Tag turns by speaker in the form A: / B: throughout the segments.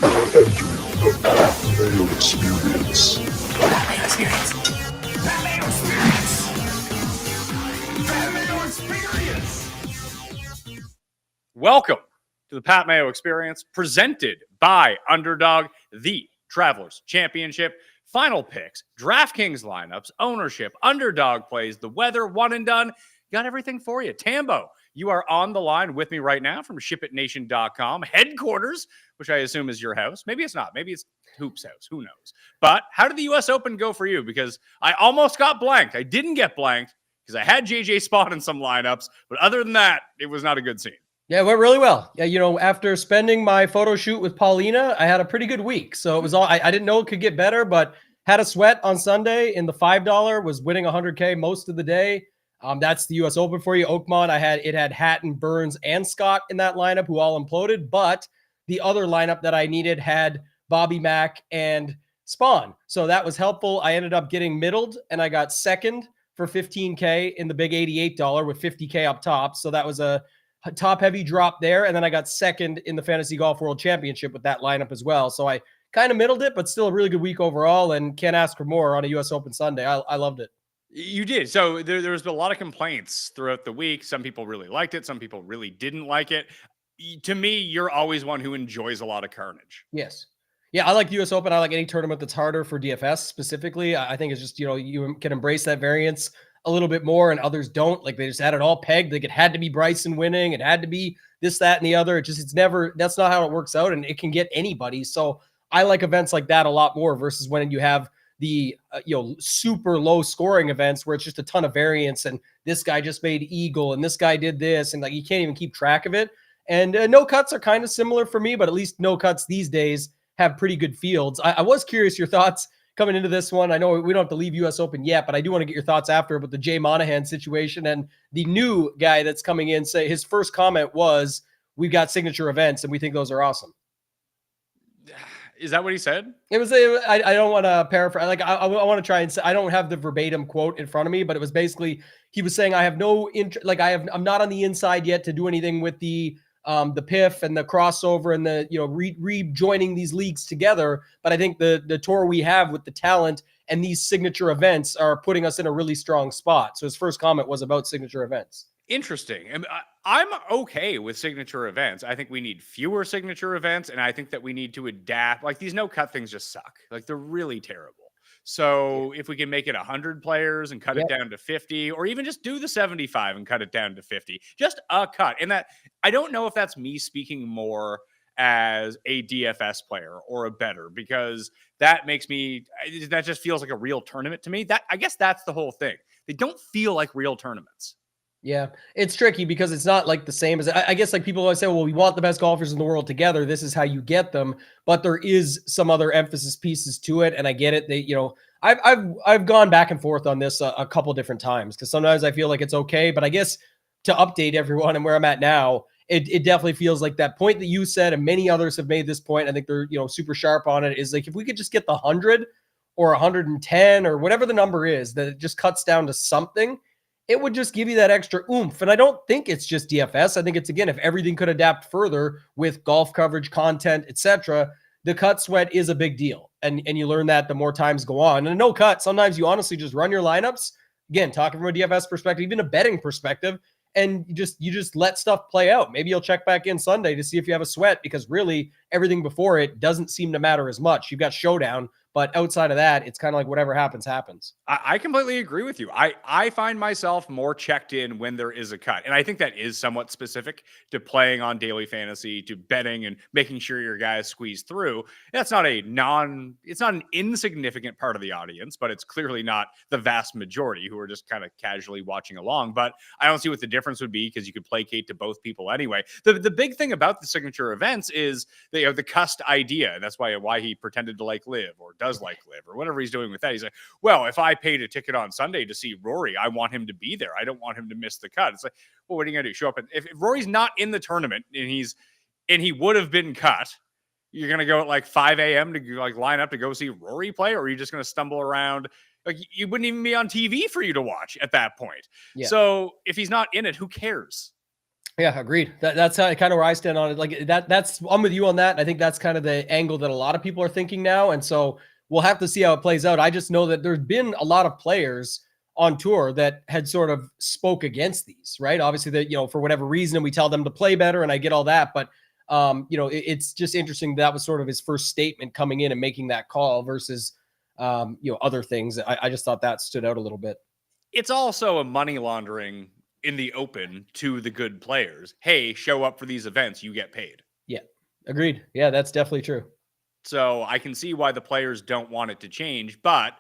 A: The Mayo Experience.
B: Mayo Experience. Mayo Experience. Mayo Experience.
C: Welcome to the Pat Mayo Experience, presented by Underdog, the Travelers Championship. Final picks, DraftKings lineups, ownership, Underdog plays, the weather, one and done. Got everything for you. Tambo, you are on the line with me right now from shipitnation.com, headquarters, which I assume is your house. Maybe it's not. Maybe it's Hoop's house. Who knows? But how did the U.S. Open go for you? Because I almost got blanked. I didn't get blanked because I had JJ Spot in some lineups. But other than that, it was not a good scene.
D: Yeah, it went really well. Yeah, you know, after spending my photo shoot with Paulina, I had a pretty good week. So it was all, I didn't know it could get better, but had a sweat on Sunday in the $5, was winning 100K most of the day. That's the U.S. Open for you. Oakmont, it had Hatton, Burns, and Scott in that lineup who all imploded. But the other lineup that I needed had Bobby Mack and Spawn. So that was helpful. I ended up getting middled, and I got second for 15K in the big $88 with 50K up top. So that was a top heavy drop there. And then I got second in the Fantasy Golf World Championship with that lineup as well. So I kind of middled it, but still a really good week overall, and can't ask for more on a U.S. Open Sunday. I loved it.
C: You did. So there's been a lot of complaints throughout the week. Some people really liked it. Some people really didn't like it. To me, you're always one who enjoys a lot of carnage.
D: Yes. Yeah, I like the U.S. Open. I like any tournament that's harder for DFS specifically. I think it's just, you know, you can embrace that variance a little bit more, and others don't. Like, they just had it all pegged. Like, it had to be Bryson winning. It had to be this, that, and the other. It's never, that's not how it works out, and it can get anybody. So I like events like that a lot more versus when you have the super low scoring events where it's just a ton of variance, and this guy just made eagle and this guy did this, and like, you can't even keep track of it. And no cuts are kind of similar for me, but at least no cuts these days have pretty good fields. I was curious your thoughts coming into this one. I know we don't have to leave U.S. Open yet, but I do want to get your thoughts after about the Jay Monahan situation and the new guy that's coming in. Say his first comment was, "We've got signature events and we think those are awesome."
C: Is that what he said?
D: It was, I don't want to paraphrase. Like, I want to try and say, I don't have the verbatim quote in front of me, but it was basically, he was saying, I have no interest, like I'm not on the inside yet to do anything with the PIF and the crossover and the, rejoining these leagues together. But I think the tour we have with the talent and these signature events are putting us in a really strong spot. So his first comment was about signature events.
C: Interesting. I'm okay with signature events. I think we need fewer signature events, and I think that we need to adapt. Like, these no-cut things just suck. Like, they're really terrible. So if we can make it 100 players and cut it down to 50, or even just do the 75 and cut it down to 50, just a cut. And that, I don't know if that's me speaking more as a DFS player or a bettor, because that makes me, that just feels like a real tournament to me. That, I guess that's the whole thing. They don't feel like real tournaments.
D: Yeah, it's tricky because it's not like the same as, I guess, like people always say, well, we want the best golfers in the world together. This is how you get them. But there is some other emphasis pieces to it. And I get it. They, I've gone back and forth on this a couple different times, because sometimes I feel like it's okay. But I guess to update everyone and where I'm at now, it definitely feels like that point that you said, and many others have made this point, I think they're, super sharp on it, is like, if we could just get the 100 or 110 or whatever the number is, that it just cuts down to something, it would just give you that extra oomph. And I don't think it's just DFS. I think it's, again, if everything could adapt further with golf coverage, content, etc., the cut sweat is a big deal. And you learn that the more times go on. And no cut, sometimes you honestly just run your lineups. Again, talking from a DFS perspective, even a betting perspective, and you just let stuff play out. Maybe you'll check back in Sunday to see if you have a sweat, because really everything before it doesn't seem to matter as much. You've got Showdown, but outside of that, it's kind of like whatever happens, happens.
C: I completely agree with you. I find myself more checked in when there is a cut. And I think that is somewhat specific to playing on daily fantasy, to betting and making sure your guys squeeze through. That's not it's not an insignificant part of the audience, but it's clearly not the vast majority who are just kind of casually watching along. But I don't see what the difference would be, because you could placate to both people anyway. The big thing about the signature events is the cust idea. And that's why he pretended to like live, or does like live, or whatever he's doing with that. He's like, well, if I paid a ticket on Sunday to see Rory, I want him to be there. I don't want him to miss the cut. It's like, well, what are you going to do? Show up? And if Rory's not in the tournament and he would have been cut, you're going to go at like 5 a.m. to like line up to go see Rory play? Or are you just going to stumble around? Like, you wouldn't even be on TV for you to watch at that point. Yeah. So if he's not in it, who cares?
D: Yeah, agreed. That's kind of where I stand on it. Like that's I'm with you on that. I think that's kind of the angle that a lot of people are thinking now. And so we'll have to see how it plays out. I just know that there's been a lot of players on tour that had sort of spoke against these, right? Obviously that, for whatever reason we tell them to play better and I get all that, but it's just interesting that was sort of his first statement coming in and making that call versus other things. I just thought that stood out a little bit.
C: It's also a money laundering in the open to the good players. Hey, show up for these events, you get paid.
D: Yeah, agreed. Yeah, that's definitely true.
C: So I can see why the players don't want it to change. But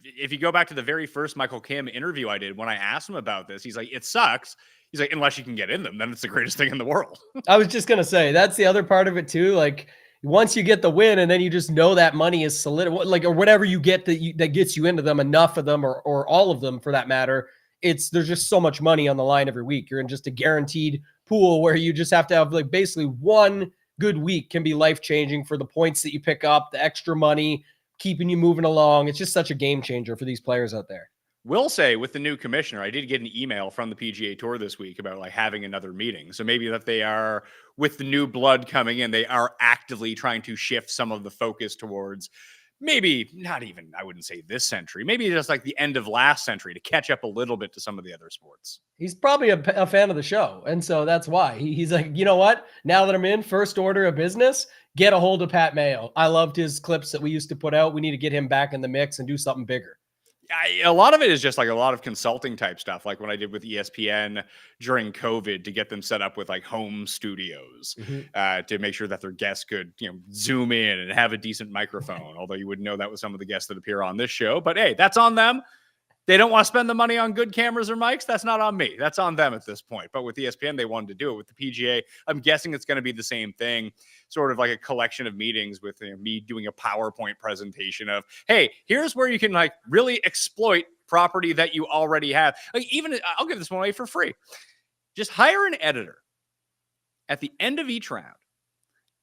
C: if you go back to the very first Michael Kim interview I did, when I asked him about this, he's like, it sucks. He's like, unless you can get in them, then it's the greatest thing in the world.
D: I was just going to say, that's the other part of it too. Like once you get the win and then you just know that money is solid, like, or whatever you get that gets you into them, enough of them or all of them for that matter. There's just so much money on the line every week. You're in just a guaranteed pool where you just have to have like basically one good week can be life-changing for the points that you pick up, the extra money, keeping you moving along. It's just such a game changer for these players out there.
C: Will say with the new commissioner, I did get an email from the PGA Tour this week about like having another meeting. So maybe that they are, with the new blood coming in, they are actively trying to shift some of the focus towards maybe not even, I wouldn't say this century, maybe just like the end of last century to catch up a little bit to some of the other sports.
D: He's probably a fan of the show. And so that's why he's like, you know what? Now that I'm in, first order of business, get a hold of Pat Mayo. I loved his clips that we used to put out. We need to get him back in the mix and do something bigger.
C: A lot of it is just like a lot of consulting type stuff, like when I did with ESPN during COVID to get them set up with like home studios to make sure that their guests could, zoom in and have a decent microphone. Although you wouldn't know that with some of the guests that appear on this show, but hey, that's on them. They don't want to spend the money on good cameras or mics. That's not on me. That's on them at this point. But with ESPN, they wanted to do it. With the PGA, I'm guessing it's going to be the same thing, sort of like a collection of meetings with me doing a PowerPoint presentation of, hey, here's where you can like really exploit property that you already have. Like even, I'll give this one away for free. Just hire an editor at the end of each round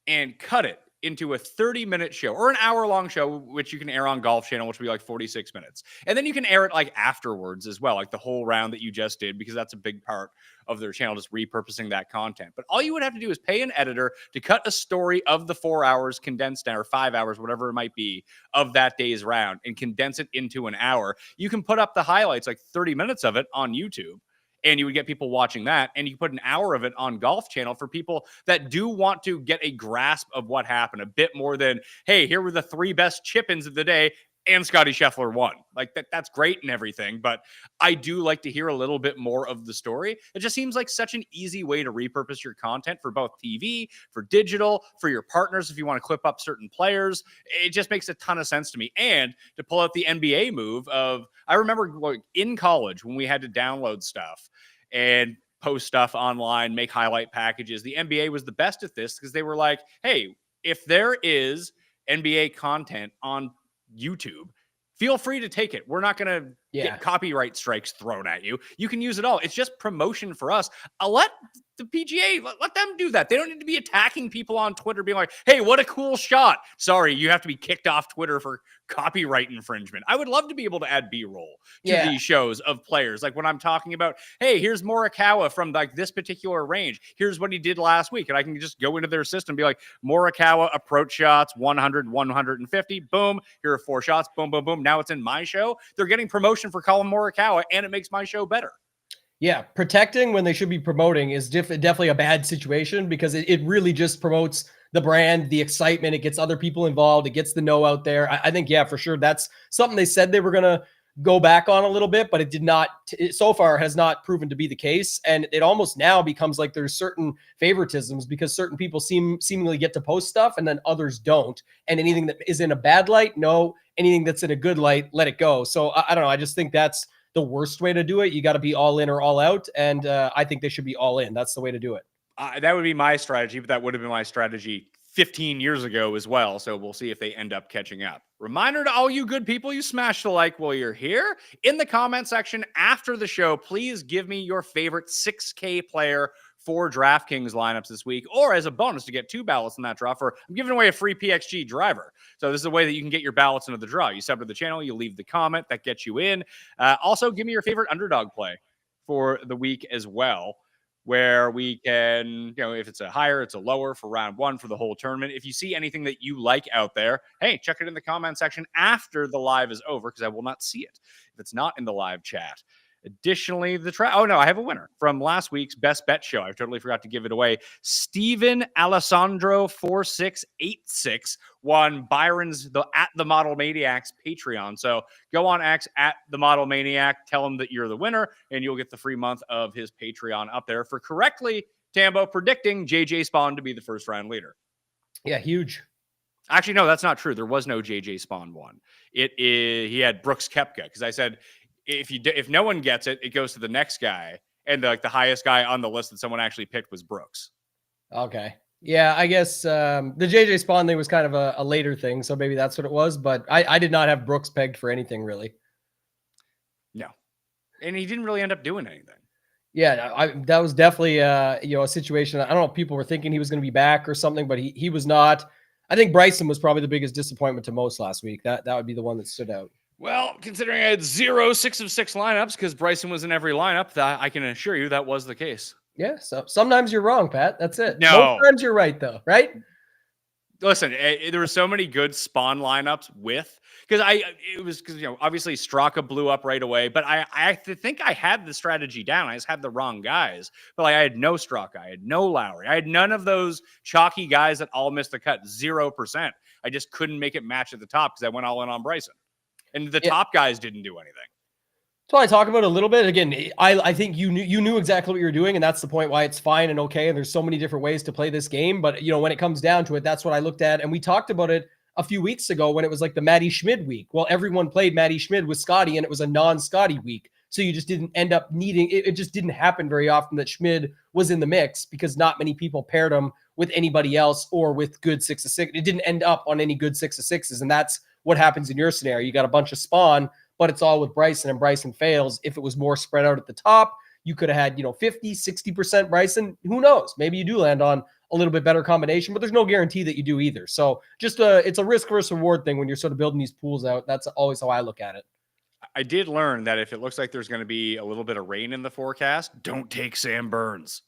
C: and cut it into a 30-minute show or an hour-long show, which you can air on Golf Channel, which will be like 46 minutes. And then you can air it like afterwards as well, like the whole round that you just did, because that's a big part of their channel, just repurposing that content. But all you would have to do is pay an editor to cut a story of the 4 hours condensed down, or 5 hours, whatever it might be, of that day's round and condense it into an hour. You can put up the highlights, like 30 minutes of it on YouTube, and you would get people watching that. And you put an hour of it on Golf Channel for people that do want to get a grasp of what happened, a bit more than, hey, here were the 3 best chip-ins of the day and Scotty Scheffler won. Like that's great and everything, but I do like to hear a little bit more of the story. It just seems like such an easy way to repurpose your content for both TV, for digital, for your partners if you want to clip up certain players. It just makes a ton of sense to me. And to pull out the NBA move of, I remember in college when we had to download stuff and post stuff online, make highlight packages. The NBA was the best at this because they were like, hey, if there is NBA content on YouTube, feel free to take it. We're not going to get copyright strikes thrown at you. You can use it all. It's just promotion for us. I'll let the PGA, let them do that. They don't need to be attacking people on Twitter being like, hey, what a cool shot. Sorry, you have to be kicked off Twitter for copyright infringement. I would love to be able to add B-roll to these shows of players. Like when I'm talking about, hey, here's Morikawa from like this particular range. Here's what he did last week. And I can just go into their system and be like, Morikawa approach shots, 100, 150, boom. Here are 4 shots, boom, boom, boom. Now it's in my show. They're getting promotion for Colin Morikawa, and it makes my show better.
D: Yeah, protecting when they should be promoting is definitely a bad situation because it really just promotes the brand, the excitement. It gets other people involved. It gets the know out there. I think, yeah, for sure. That's something they said they were going to go back on a little bit, but it did not, so far has not proven to be the case. And it almost now becomes like there's certain favoritisms because certain people seemingly get to post stuff and then others don't. And anything that is in a bad light, no. Anything that's in a good light, let it go. So I don't know. I just think that's the worst way to do it. You got to be all in or all out. And I think they should be all in. That's the way to do it.
C: That would be my strategy, but that would have been my strategy 15 years ago as well. So we'll see if they end up catching up. Reminder to all you good people, you smash the like while you're here. In the comment section after the show, please give me your favorite 6K player for DraftKings lineups this week, or as a bonus to get 2 ballots in that draw for, I'm giving away a free PXG driver. So this is a way that you can get your ballots into the draw. You sub to the channel, you leave the comment, that gets you in. Also, give me your favorite underdog play for the week as well. where we can, if it's a higher, it's a lower for round one for the whole tournament. If you see anything that you like out there, hey, check it in the comment section after the live is over, because I will not see it if it's not in the live chat. Additionally, I have a winner from last week's best bet show. I totally forgot to give it away. Steven Alessandro 4686 won Byron's at the Model Maniacs Patreon. So go on X at the Model Maniac, tell him that you're the winner, and you'll get the free month of his Patreon up there for correctly, Tambo, predicting JJ Spawn to be the first round leader.
D: Yeah, huge.
C: Actually, no, that's not true. There was no JJ Spawn one. He had Brooks Koepka, because I said, if no one gets it, it goes to the next guy, and the highest guy on the list that someone actually picked was Brooks.
D: Okay, yeah, I guess the JJ Spawn thing was kind of a later thing, so maybe that's what it was. But I did not have Brooks pegged for anything really.
C: No, and he didn't really end up doing anything.
D: Yeah, that was definitely a situation. I don't know if people were thinking he was going to be back or something, but he was not. I think Bryson was probably the biggest disappointment to most last week. That would be the one that stood out. Well,
C: considering I had 0 6 of 6 lineups because Bryson was in every lineup, I can assure you that was the case.
D: Yeah, so sometimes you're wrong, Pat. That's it.
C: No.
D: Most times you're right, though, right?
C: Listen, there were so many good Spawn lineups because obviously Straka blew up right away, but I think I had the strategy down. I just had the wrong guys. But I had no Straka, I had no Lowry, I had none of those chalky guys that all missed the cut. 0%. I just couldn't make it match at the top because I went all in on Bryson. And the top guys didn't do anything.
D: So I talk about it a little bit. Again, I think you knew exactly what you were doing, and that's the point why it's fine and okay. And there's so many different ways to play this game. But when it comes down to it, that's what I looked at. And we talked about it a few weeks ago when it was like the Matty Schmid week. Well, everyone played Matty Schmid with Scotty, and it was a non-Scotty week. So you just didn't end up needing it. It just didn't happen very often that Schmid was in the mix because not many people paired him with anybody else or with good 6 of 6. It didn't end up on any good 6 of 6s. And that's what happens in your scenario. You got a bunch of Spawn, but it's all with Bryson, and Bryson fails. If it was more spread out at the top, you could have had, 50, 60% Bryson. Who knows? Maybe you do land on a little bit better combination, but there's no guarantee that you do either. So just it's a risk versus reward thing when you're sort of building these pools out. That's always how I look at it.
C: I did learn that if it looks like there's going to be a little bit of rain in the forecast, don't take Sam Burns.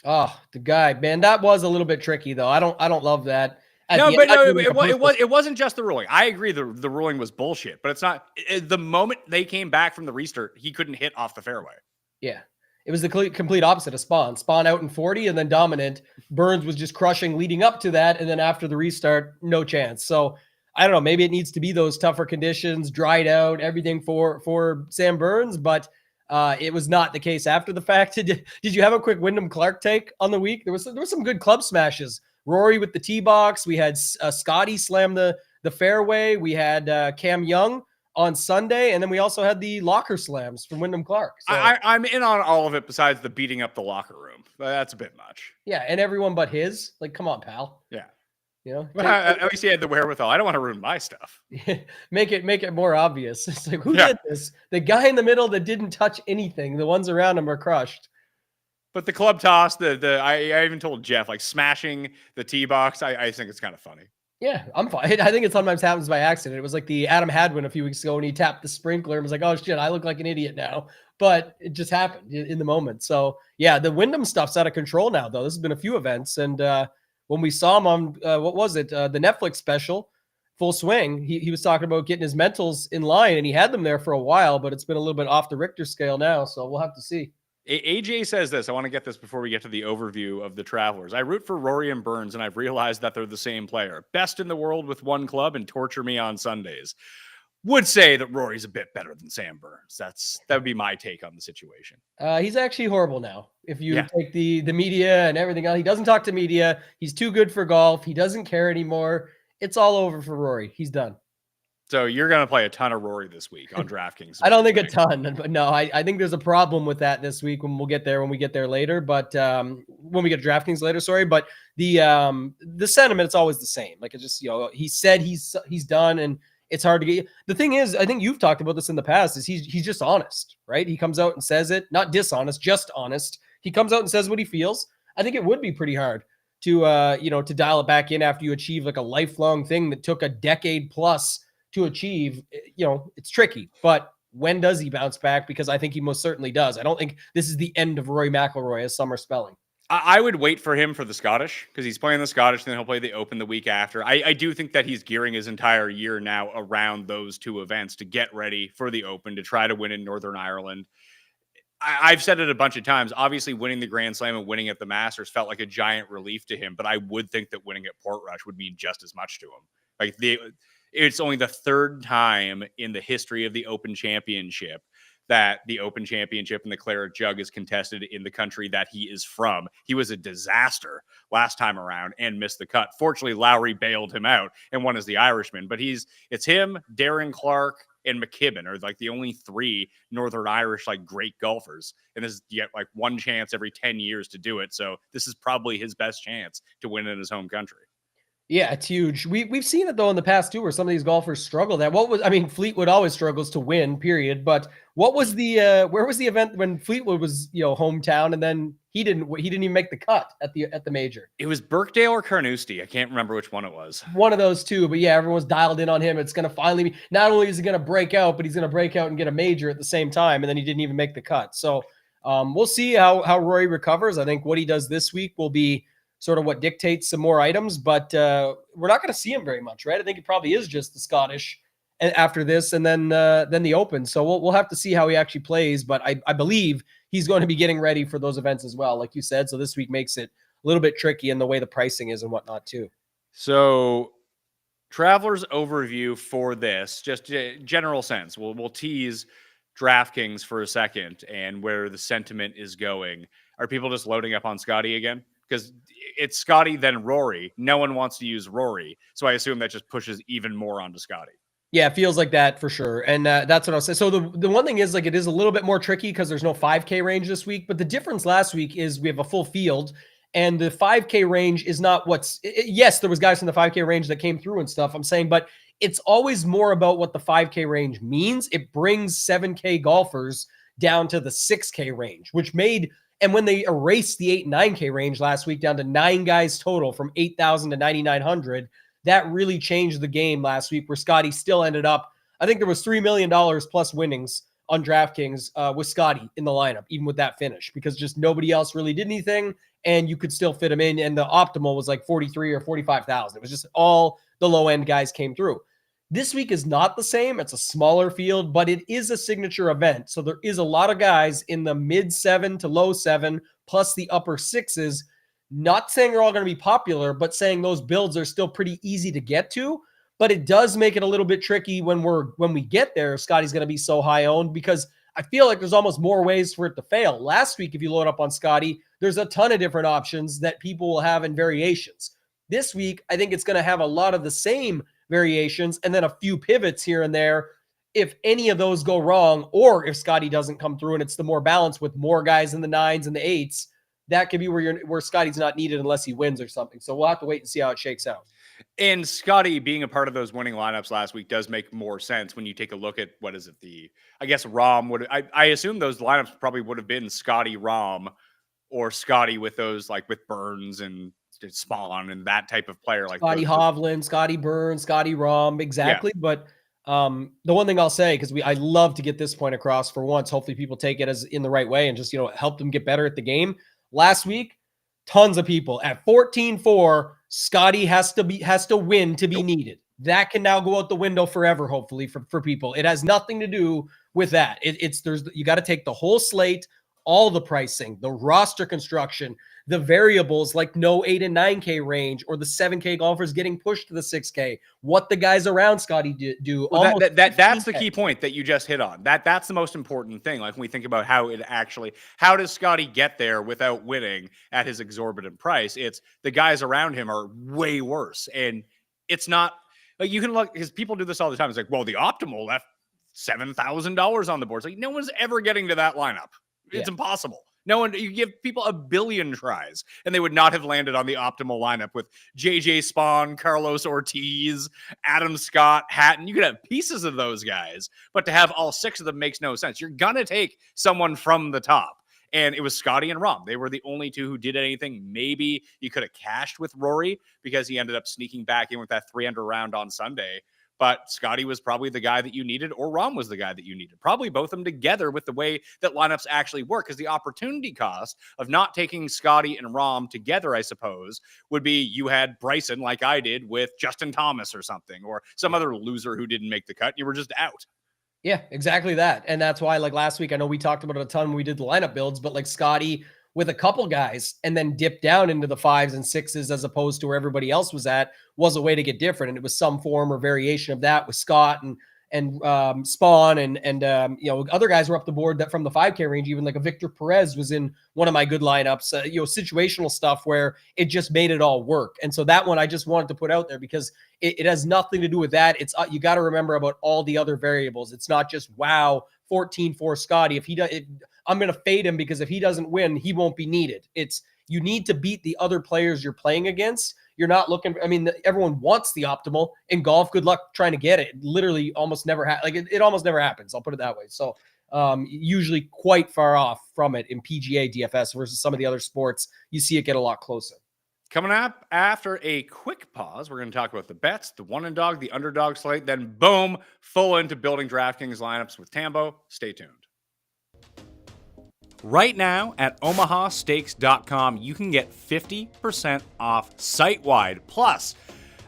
D: Oh, the guy, man, that was a little bit tricky though. I don't love that.
C: It wasn't just the ruling. I agree the ruling was bullshit, but it's not. The moment they came back from the restart, he couldn't hit off the fairway.
D: Yeah. It was the complete opposite of Spawn. Spawn out in 40 and then dominant. Burns was just crushing leading up to that, and then after the restart, no chance. So I don't know. Maybe it needs to be those tougher conditions, dried out, everything for Sam Burns, but it was not the case after the fact. Did you have a quick Wyndham Clark take on the week? There was some good club smashes. Rory with the tee box. We had Scotty slam the fairway. We had Cam Young on Sunday, and then we also had the locker slams from Wyndham Clark. So,
C: I'm in on all of it besides the beating up the locker room. That's a bit much.
D: Yeah, and everyone but his. Like, come on, pal.
C: Yeah.
D: But
C: at least he had the wherewithal. I don't want to ruin my stuff.
D: Make it more obvious. It's like, who did this? The guy in the middle that didn't touch anything. The ones around him are crushed.
C: But the club toss, I even told Jeff, like smashing the tee box, I think it's kind of funny.
D: Yeah, I'm fine. I think it sometimes happens by accident. It was like the Adam Hadwin a few weeks ago when he tapped the sprinkler and was like, oh shit, I look like an idiot now. But it just happened in the moment. So yeah, the Wyndham stuff's out of control now, though. This has been a few events. And when we saw him on, what was it? The Netflix special, Full Swing, he was talking about getting his mentals in line, and he had them there for a while, but it's been a little bit off the Richter scale now. So we'll have to see.
C: AJ says this. I want to get this before we get to the overview of the Travelers. I root for Rory and Burns, and I've realized that they're the same player. Best in the world with one club and torture me on Sundays. Would say that Rory's a bit better than Sam Burns. That would be my take on the situation.
D: He's actually horrible now. If you take the media and everything else, he doesn't talk to media. He's too good for golf. He doesn't care anymore. It's all over for Rory. He's done.
C: So you're going to play a ton of Rory this week on DraftKings.
D: I don't think a ton, but no, I think there's a problem with that this week when we get there later. But when we get to DraftKings later, sorry. But the sentiment, it's always the same. Like it's just, he said he's done, and it's hard to get. The thing is, I think you've talked about this in the past, is he's just honest, right? He comes out and says it, not dishonest, just honest. He comes out and says what he feels. I think it would be pretty hard to to dial it back in after you achieve like a lifelong thing that took a decade plus to achieve. It's tricky, but when does he bounce back? Because I think he most certainly does. I don't think this is the end of Rory McIlroy, as some are spelling.
C: I would wait for him for the Scottish because he's playing the Scottish, then he'll play the Open the week after. I do think that he's gearing his entire year now around those two events to get ready for the Open, to try to win in Northern Ireland. I've said it a bunch of times. Obviously, winning the Grand Slam and winning at the Masters felt like a giant relief to him, but I would think that winning at Portrush would mean just as much to him. Like it's only the third time in the history of the Open Championship that the Open Championship and the Claret Jug is contested in the country that he is from. He was a disaster last time around and missed the cut. Fortunately, Lowry bailed him out and won as the Irishman. But it's him, Darren Clarke, and McKibben are like the only three Northern Irish like great golfers. And this is yet like one chance every 10 years to do it. So this is probably his best chance to win in his home country.
D: Yeah, it's huge. We've seen it though in the past too, where some of these golfers struggle. Fleetwood always struggles to win, period. But what was where was the event when Fleetwood was, hometown, and then he didn't even make the cut at the major?
C: It was Birkdale or Carnoustie. I can't remember which one it was.
D: One of those two, but yeah, everyone's dialed in on him. It's going to finally be, not only is he going to break out, but he's going to break out and get a major at the same time, and then he didn't even make the cut. So we'll see how Rory recovers. I think what he does this week will be sort of what dictates some more items, but we're not going to see him very much, right? I think it probably is just the Scottish after this, and then the Open. So we'll have to see how he actually plays, but I believe he's going to be getting ready for those events as well, like you said. So this week makes it a little bit tricky in the way the pricing is and whatnot too.
C: So Traveler's overview for this, just general sense. We'll tease DraftKings for a second and where the sentiment is going. Are people just loading up on Scotty again? Because it's Scotty, then Rory. No one wants to use Rory. So I assume that just pushes even more onto Scotty.
D: Yeah, it feels like that for sure. And that's what I'll say. So the one thing is, like, it is a little bit more tricky because there's no 5K range this week. But the difference last week is we have a full field. And the 5K range is not yes, there was guys from the 5K range that came through and stuff, I'm saying. But it's always more about what the 5K range means. It brings 7K golfers down to the 6K range, which made... And when they erased the 8 and 9K range last week down to 9 guys total from 8,000 to 9,900, that really changed the game last week, where Scotty still ended up, I think there was $3 million plus winnings on DraftKings with Scotty in the lineup, even with that finish, because just nobody else really did anything, and you could still fit him in. And the optimal was like 43 or 45,000. It was just all the low end guys came through. This week is not the same. It's a smaller field, but it is a signature event. So there is a lot of guys in the mid 7 to low 7 plus the upper 6s. Not saying they're all going to be popular, but saying those builds are still pretty easy to get to. But it does make it a little bit tricky when we get there. Scotty's going to be so high owned, because I feel like there's almost more ways for it to fail. Last week, if you load up on Scotty, there's a ton of different options that people will have in variations. This week, I think it's going to have a lot of the same variations and then a few pivots here and there. If any of those go wrong, or if Scotty doesn't come through and it's the more balanced with more guys in the 9s and the 8s, that could be where Scotty's not needed unless he wins or something. So we'll have to wait and see how it shakes out.
C: And Scotty being a part of those winning lineups last week does make more sense when you take a look at, what is it? I guess Rahm I assume those lineups probably would have been Scotty, Rahm, or Scotty with those, like with Burns and Spawn and that type of player, like
D: Scotty Hovland, Scotty Burns, Scotty Rahm, exactly. Yeah. But the one thing I'll say, because I love to get this point across for once, hopefully people take it as in the right way and just help them get better at the game. Last week, tons of people at 14-4, Scotty has to win to be needed. That can now go out the window forever, hopefully for people. It has nothing to do with that. You got to take the whole slate, all the pricing, the roster construction, the variables like no 8 and 9K range, or the 7K golfers getting pushed to the 6K, what the guys around Scotty do.
C: Well, that's the key point that you just hit on. That's the most important thing. Like when we think about how does Scotty get there without winning at his exorbitant price? It's the guys around him are way worse. And it's not like you can look, because people do this all the time. It's like, well, the optimal left $7,000 on the board. It's like no one's ever getting to that lineup. It's impossible. No one, you give people a billion tries and they would not have landed on the optimal lineup with JJ Spawn, Carlos Ortiz, Adam Scott, Hatton. You could have pieces of those guys, but to have all 6 of them makes no sense. You're going to take someone from the top. And it was Scotty and Rahm. They were the only two who did anything. Maybe you could have cashed with Rory because he ended up sneaking back in with that 300 round on Sunday. but Scotty was probably the guy that you needed, or Rom was the guy that you needed. Probably both of them together with the way that lineups actually work, because the opportunity cost of not taking Scotty and Rom together, I suppose, would be you had Bryson, like I did, with Justin Thomas or something, or some other loser who didn't make the cut. You were just out.
D: Yeah, exactly that. And that's why, like last week, I know we talked about it a ton when we did the lineup builds, but like Scotty with a couple guys and then dip down into the 5s and 6s as opposed to where everybody else was at was a way to get different. And it was some form or variation of that with Scott and Spawn and other guys were up the board that from the 5K range, even like a Victor Perez was in one of my good lineups, situational stuff where it just made it all work. And so that one I just wanted to put out there because it has nothing to do with that. It's you got to remember about all the other variables. It's not just 14-4 Scotty. I'm going to fade him because if he doesn't win, he won't be needed. It's you need to beat the other players you're playing against. You're not looking. I mean, everyone wants the optimal in golf. Good luck trying to get it. Literally, almost never it almost never happens. I'll put it that way. So, usually quite far off from it in PGA DFS versus some of the other sports. You see it get a lot closer.
C: Coming up after a quick pause, we're going to talk about the bets, the one and dog, the underdog slate, then boom, full into building DraftKings lineups with Tambo. Stay tuned. Right now at omahastakes.com, you can get 50% off site-wide. Plus,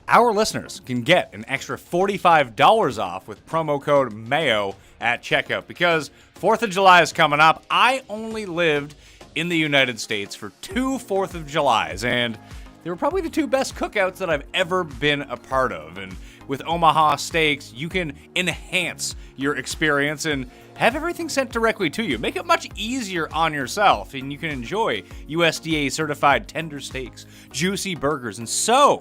C: our listeners can get an extra $45 off with promo code MAYO at checkout because 4th of July is coming up. I only lived in the United States for 2 4th of Julys, and they were probably the 2 best cookouts that I've ever been a part of. And with Omaha Steaks, you can enhance your experience and have everything sent directly to you. Make it much easier on yourself, and you can enjoy USDA certified tender steaks, juicy burgers, and so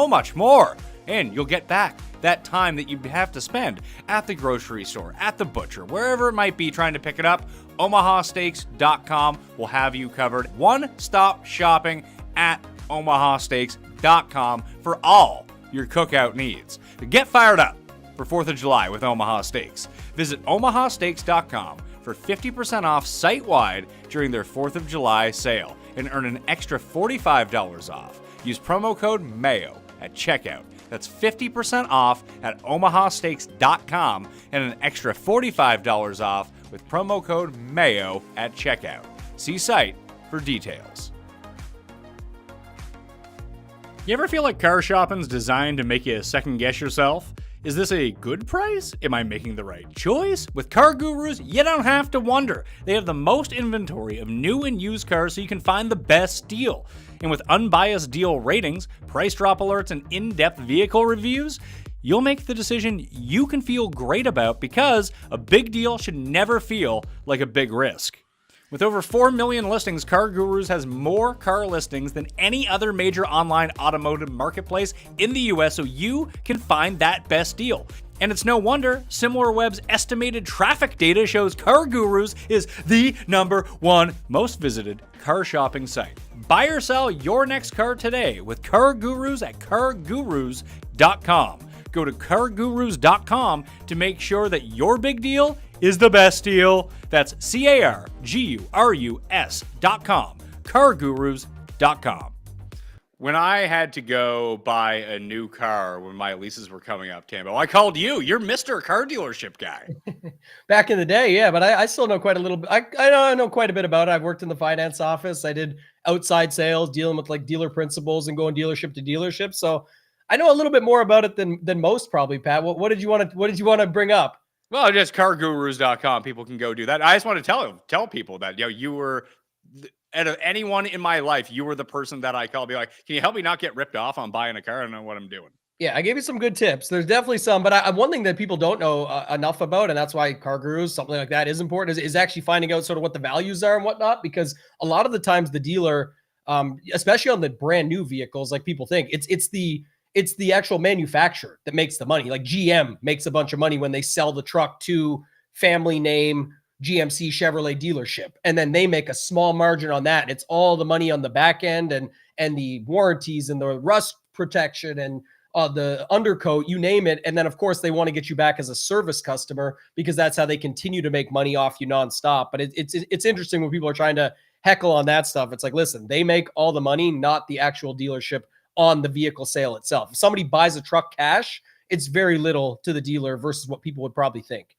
C: much more. And you'll get back that time that you'd have to spend at the grocery store, at the butcher, wherever it might be trying to pick it up. omahasteaks.com will have you covered. One-stop shopping at omahasteaks.com for all your cookout needs. Get fired up for 4th of July with Omaha Steaks. Visit omahasteaks.com for 50% off site-wide during their 4th of July sale and earn an extra $45 off. Use promo code MAYO at checkout. That's 50% off at omahasteaks.com and an extra $45 off with promo code MAYO at checkout. See site for details. You ever feel like car shopping's designed to make you second guess yourself? Is this a good price? Am I making the right choice? With CarGurus, you don't have to wonder. They have the most inventory of new and used cars so you can find the best deal. And with unbiased deal ratings, price drop alerts, and in-depth vehicle reviews, you'll make the decision you can feel great about because a big deal should never feel like a big risk. With over 4 million listings, CarGurus has more car listings than any other major online automotive marketplace in the US, so you can find that best deal. And it's no wonder SimilarWeb's estimated traffic data shows CarGurus is the #1 most visited car shopping site. Buy or sell your next car today with CarGurus at CarGurus.com. Go to CarGurus.com to make sure that your big deal is the best deal. That's CarGurus.com. CarGurus.com. When I had to go buy a new car when my leases were coming up, Tambo, I called you. You're Mr. Car Dealership guy.
D: Back in the day, yeah, but I still know quite a little bit. I know quite a bit about it. I've worked in the finance office. I did outside sales, dealing with like dealer principals and going dealership to dealership. So I know a little bit more about it than most probably, Pat. What did you want to bring up?
C: Well, just cargurus.com. People can go do that. I just want to tell people that, you were, out of anyone in my life, you were the person that I called. Be like, can you help me not get ripped off on buying a car? I don't know what I'm doing.
D: Yeah, I gave you some good tips. There's definitely some, but one thing that people don't know enough about, and that's why CarGurus, something like that is important, is actually finding out sort of what the values are and whatnot, because a lot of the times the dealer, especially on the brand new vehicles, like people think, it's the actual manufacturer that makes the money. Like GM makes a bunch of money when they sell the truck to family name GMC Chevrolet dealership. And then they make a small margin on that. It's all the money on the back end and the warranties and the rust protection and the undercoat, you name it. And then of course they want to get you back as a service customer because that's how they continue to make money off you nonstop. But it's interesting when people are trying to heckle on that stuff. It's like, listen, they make all the money, not the actual dealership on the vehicle sale itself. If somebody buys a truck cash, it's very little to the dealer versus what people would probably think.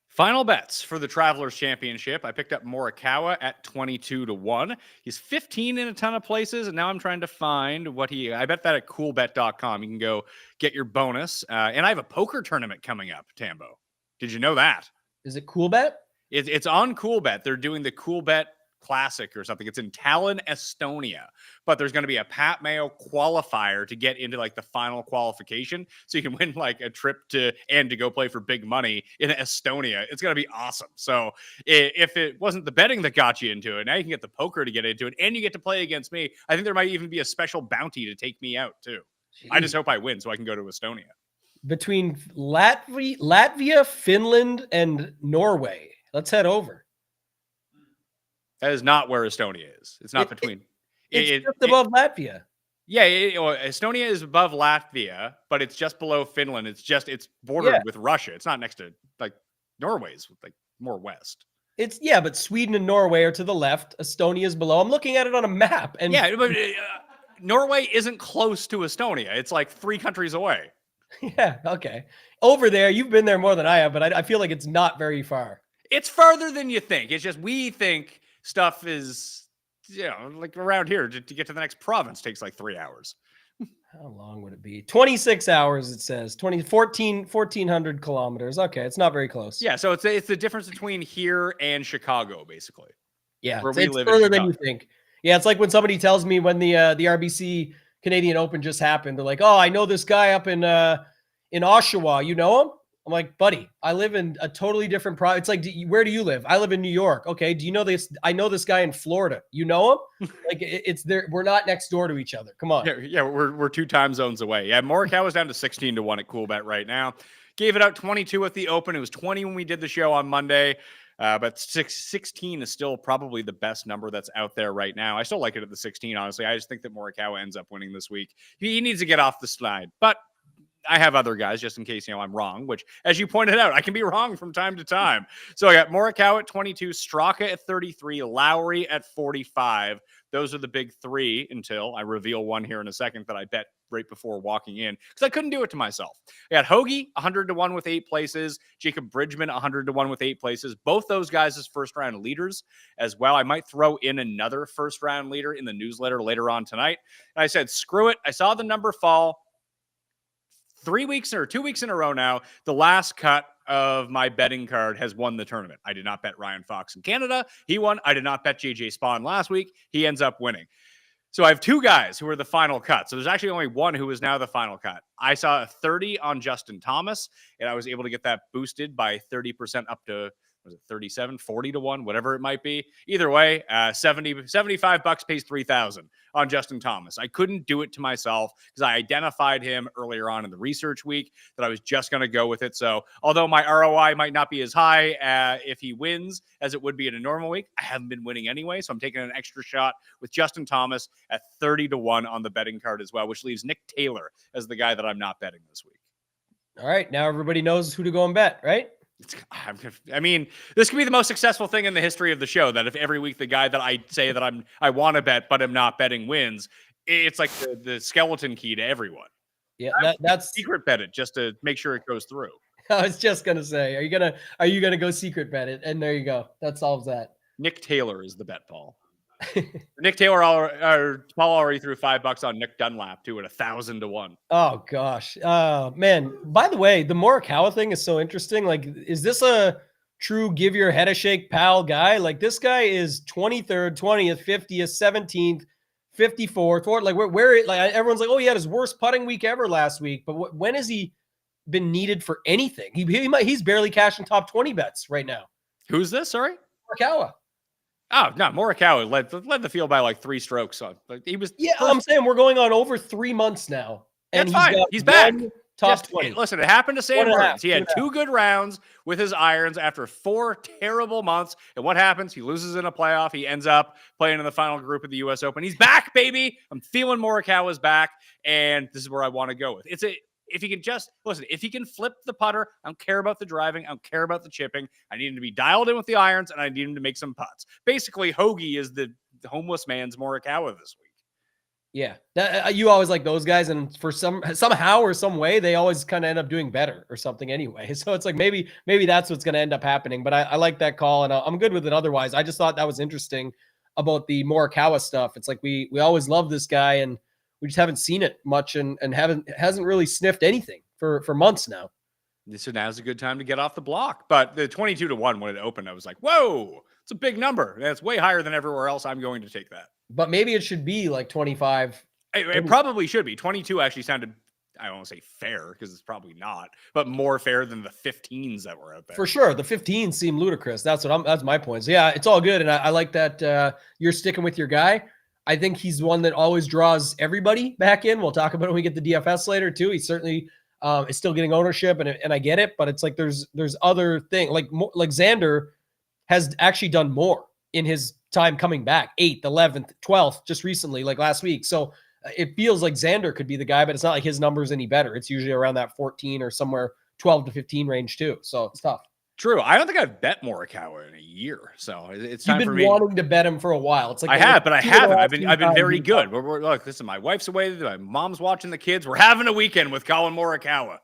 C: Final bets for the Travelers Championship. I picked up Morikawa at 22-1. He's 15 in a ton of places, and now I'm trying to find what I bet that at coolbet.com. You can go get your bonus. And I have a poker tournament coming up, Tambo. Did you know that?
D: Is it Cool Bet?
C: It's on Coolbet. They're doing the Coolbet Classic or something. It's in Tallinn, Estonia, but there's going to be a Pat Mayo qualifier to get into like the final qualification, so you can win like a trip to go play for big money in Estonia. It's going to be awesome. So if it wasn't the betting that got you into it, now you can get the poker to get into it, and you get to play against me. I think there might even be a special bounty to take me out too. Jeez. I just hope I win so I can go to Estonia. Between
D: Latvia, Finland, and Norway, let's head over.
C: That is not where Estonia is. It's not between.
D: It's just above Latvia.
C: Yeah, Estonia is above Latvia, but it's just below Finland. It's bordered with Russia. It's not next to like Norway's like more west.
D: But Sweden and Norway are to the left. Estonia is below. I'm looking at it on a map, and
C: but Norway isn't close to Estonia. It's like 3 countries away.
D: Yeah. Okay. Over there, you've been there more than I have, but I feel like it's not very far.
C: It's farther than you think. It's just we think stuff is, like around here to get to the next province takes like 3 hours.
D: How long would it be? 26 hours, it says. 1,400 kilometers. Okay, it's not very close.
C: Yeah, so it's the difference between here and Chicago, basically.
D: Yeah, where we live further than you think. Yeah, it's like when somebody tells me when the RBC Canadian Open just happened. They're like, "Oh, I know this guy up in Oshawa. You know him?" I'm like, "Buddy, I live in a totally different province." It's like, where do you live? I live in New York. Okay, do you know this? I know this guy in Florida. You know him? Like, it's there. We're not next door to each other. Come on.
C: Yeah, we're 2 time zones away. Yeah, Morikawa was down to 16-1 at Coolbet right now. Gave it out 22 at the Open. It was 20 when we did the show on Monday. But 16 is still probably the best number that's out there right now. I still like it at the 16, honestly. I just think that Morikawa ends up winning this week. He needs to get off the slide. But I have other guys just in case, I'm wrong, which, as you pointed out, I can be wrong from time to time. So I got Morikawa at 22, Straka at 33, Lowry at 45. Those are the big 3 until I reveal one here in a second that I bet right before walking in because I couldn't do it to myself. I got Hoagie 100-1 with 8 places, Jacob Bridgman 100-1 with 8 places. Both those guys as first round leaders as well. I might throw in another first round leader in the newsletter later on tonight. And I said, screw it. I saw the number fall 2 weeks in a row now. The last cut of my betting card has won the tournament. I did not bet Ryan Fox in Canada. He won. I did not bet JJ Spawn last week. He ends up winning. So I have 2 guys who are the final cut. So there's actually only one who is now the final cut. I saw a 30 on Justin Thomas, and I was able to get that boosted by 30% up to, was it 37, 40-1, whatever it might be. Either way, $75 pays 3,000 on Justin Thomas. I couldn't do it to myself because I identified him earlier on in the research week that I was just going to go with it. So although my ROI might not be as high if he wins as it would be in a normal week, I haven't been winning anyway. So I'm taking an extra shot with Justin Thomas at 30-1 on the betting card as well, which leaves Nick Taylor as the guy that I'm not betting this week.
D: All right. Now everybody knows who to go and bet, right?
C: I mean, this could be the most successful thing in the history of the show, that if every week the guy that I say that I want to bet but I'm not betting wins, it's like the skeleton key to everyone.
D: Yeah, that's
C: secret bet it just to make sure it goes through.
D: I was just gonna say, are you gonna go secret bet it? And there you go. That solves that.
C: Nick Taylor is the bet, Paul. Nick Taylor Paul already threw $5 on Nick Dunlap too at 1,000-1.
D: Oh gosh, man. By the way, the Morikawa thing is so interesting. Like, is this a true give your head a shake, pal guy? Like, this guy is 23rd, 20th, 50th, 17th, 54th. Like, where like everyone's like, oh, he had his worst putting week ever last week. But when has he been needed for anything? He's barely cashing top 20 bets right now.
C: Who's this? Sorry,
D: Morikawa.
C: Oh, no, Morikawa led the field by like 3 strokes. He was.
D: Yeah, I'm saying we're going on over 3 months now.
C: And that's fine. He's back.
D: Top 20.
C: Listen, it happened to Sam Burns. He had 2 good rounds with his irons after 4 terrible months. And what happens? He loses in a playoff. He ends up playing in the final group of the U.S. Open. He's back, baby. I'm feeling Morikawa's back. And this is where I want to go with. If he can just listen, if he can flip the putter, I don't care about the driving. I don't care about the chipping. I need him to be dialed in with the irons, and I need him to make some putts. Basically, Hoagie is the homeless man's Morikawa this week.
D: Yeah, that you always like those guys, and for somehow or some way, they always kind of end up doing better or something anyway. So it's like maybe that's what's going to end up happening. But I like that call, and I'm good with it. Otherwise, I just thought that was interesting about the Morikawa stuff. It's like we always love this guy, and we just haven't seen it much, and hasn't really sniffed anything for months now.
C: So now's a good time to get off the block. But the 22-1 when it opened, I was like, whoa, it's a big number. That's way higher than everywhere else. I'm going to take that.
D: But maybe it should be like 25.
C: It probably should be. 22 actually sounded, I don't want to say fair because it's probably not, but more fair than the 15s that were out there.
D: For sure. The 15s seem ludicrous. That's my point. So yeah, it's all good. And I like that you're sticking with your guy. I think he's one that always draws everybody back in. We'll talk about it when we get the DFS later too. He certainly is still getting ownership, and I get it, but it's like there's other things like Xander has actually done more in his time coming back, 8th, 11th, 12th, just recently, like last week. So it feels like Xander could be the guy, but it's not like his numbers any better. It's usually around that 14 or somewhere 12 to 15 range too. So it's tough.
C: True. I don't think I've bet Morikawa in a year, so it's time for me.
D: You've been wanting to bet him for a while. It's like
C: I have, but I haven't. I've been very good. Look, listen, my wife's away. My mom's watching the kids. We're having a weekend with Colin Morikawa.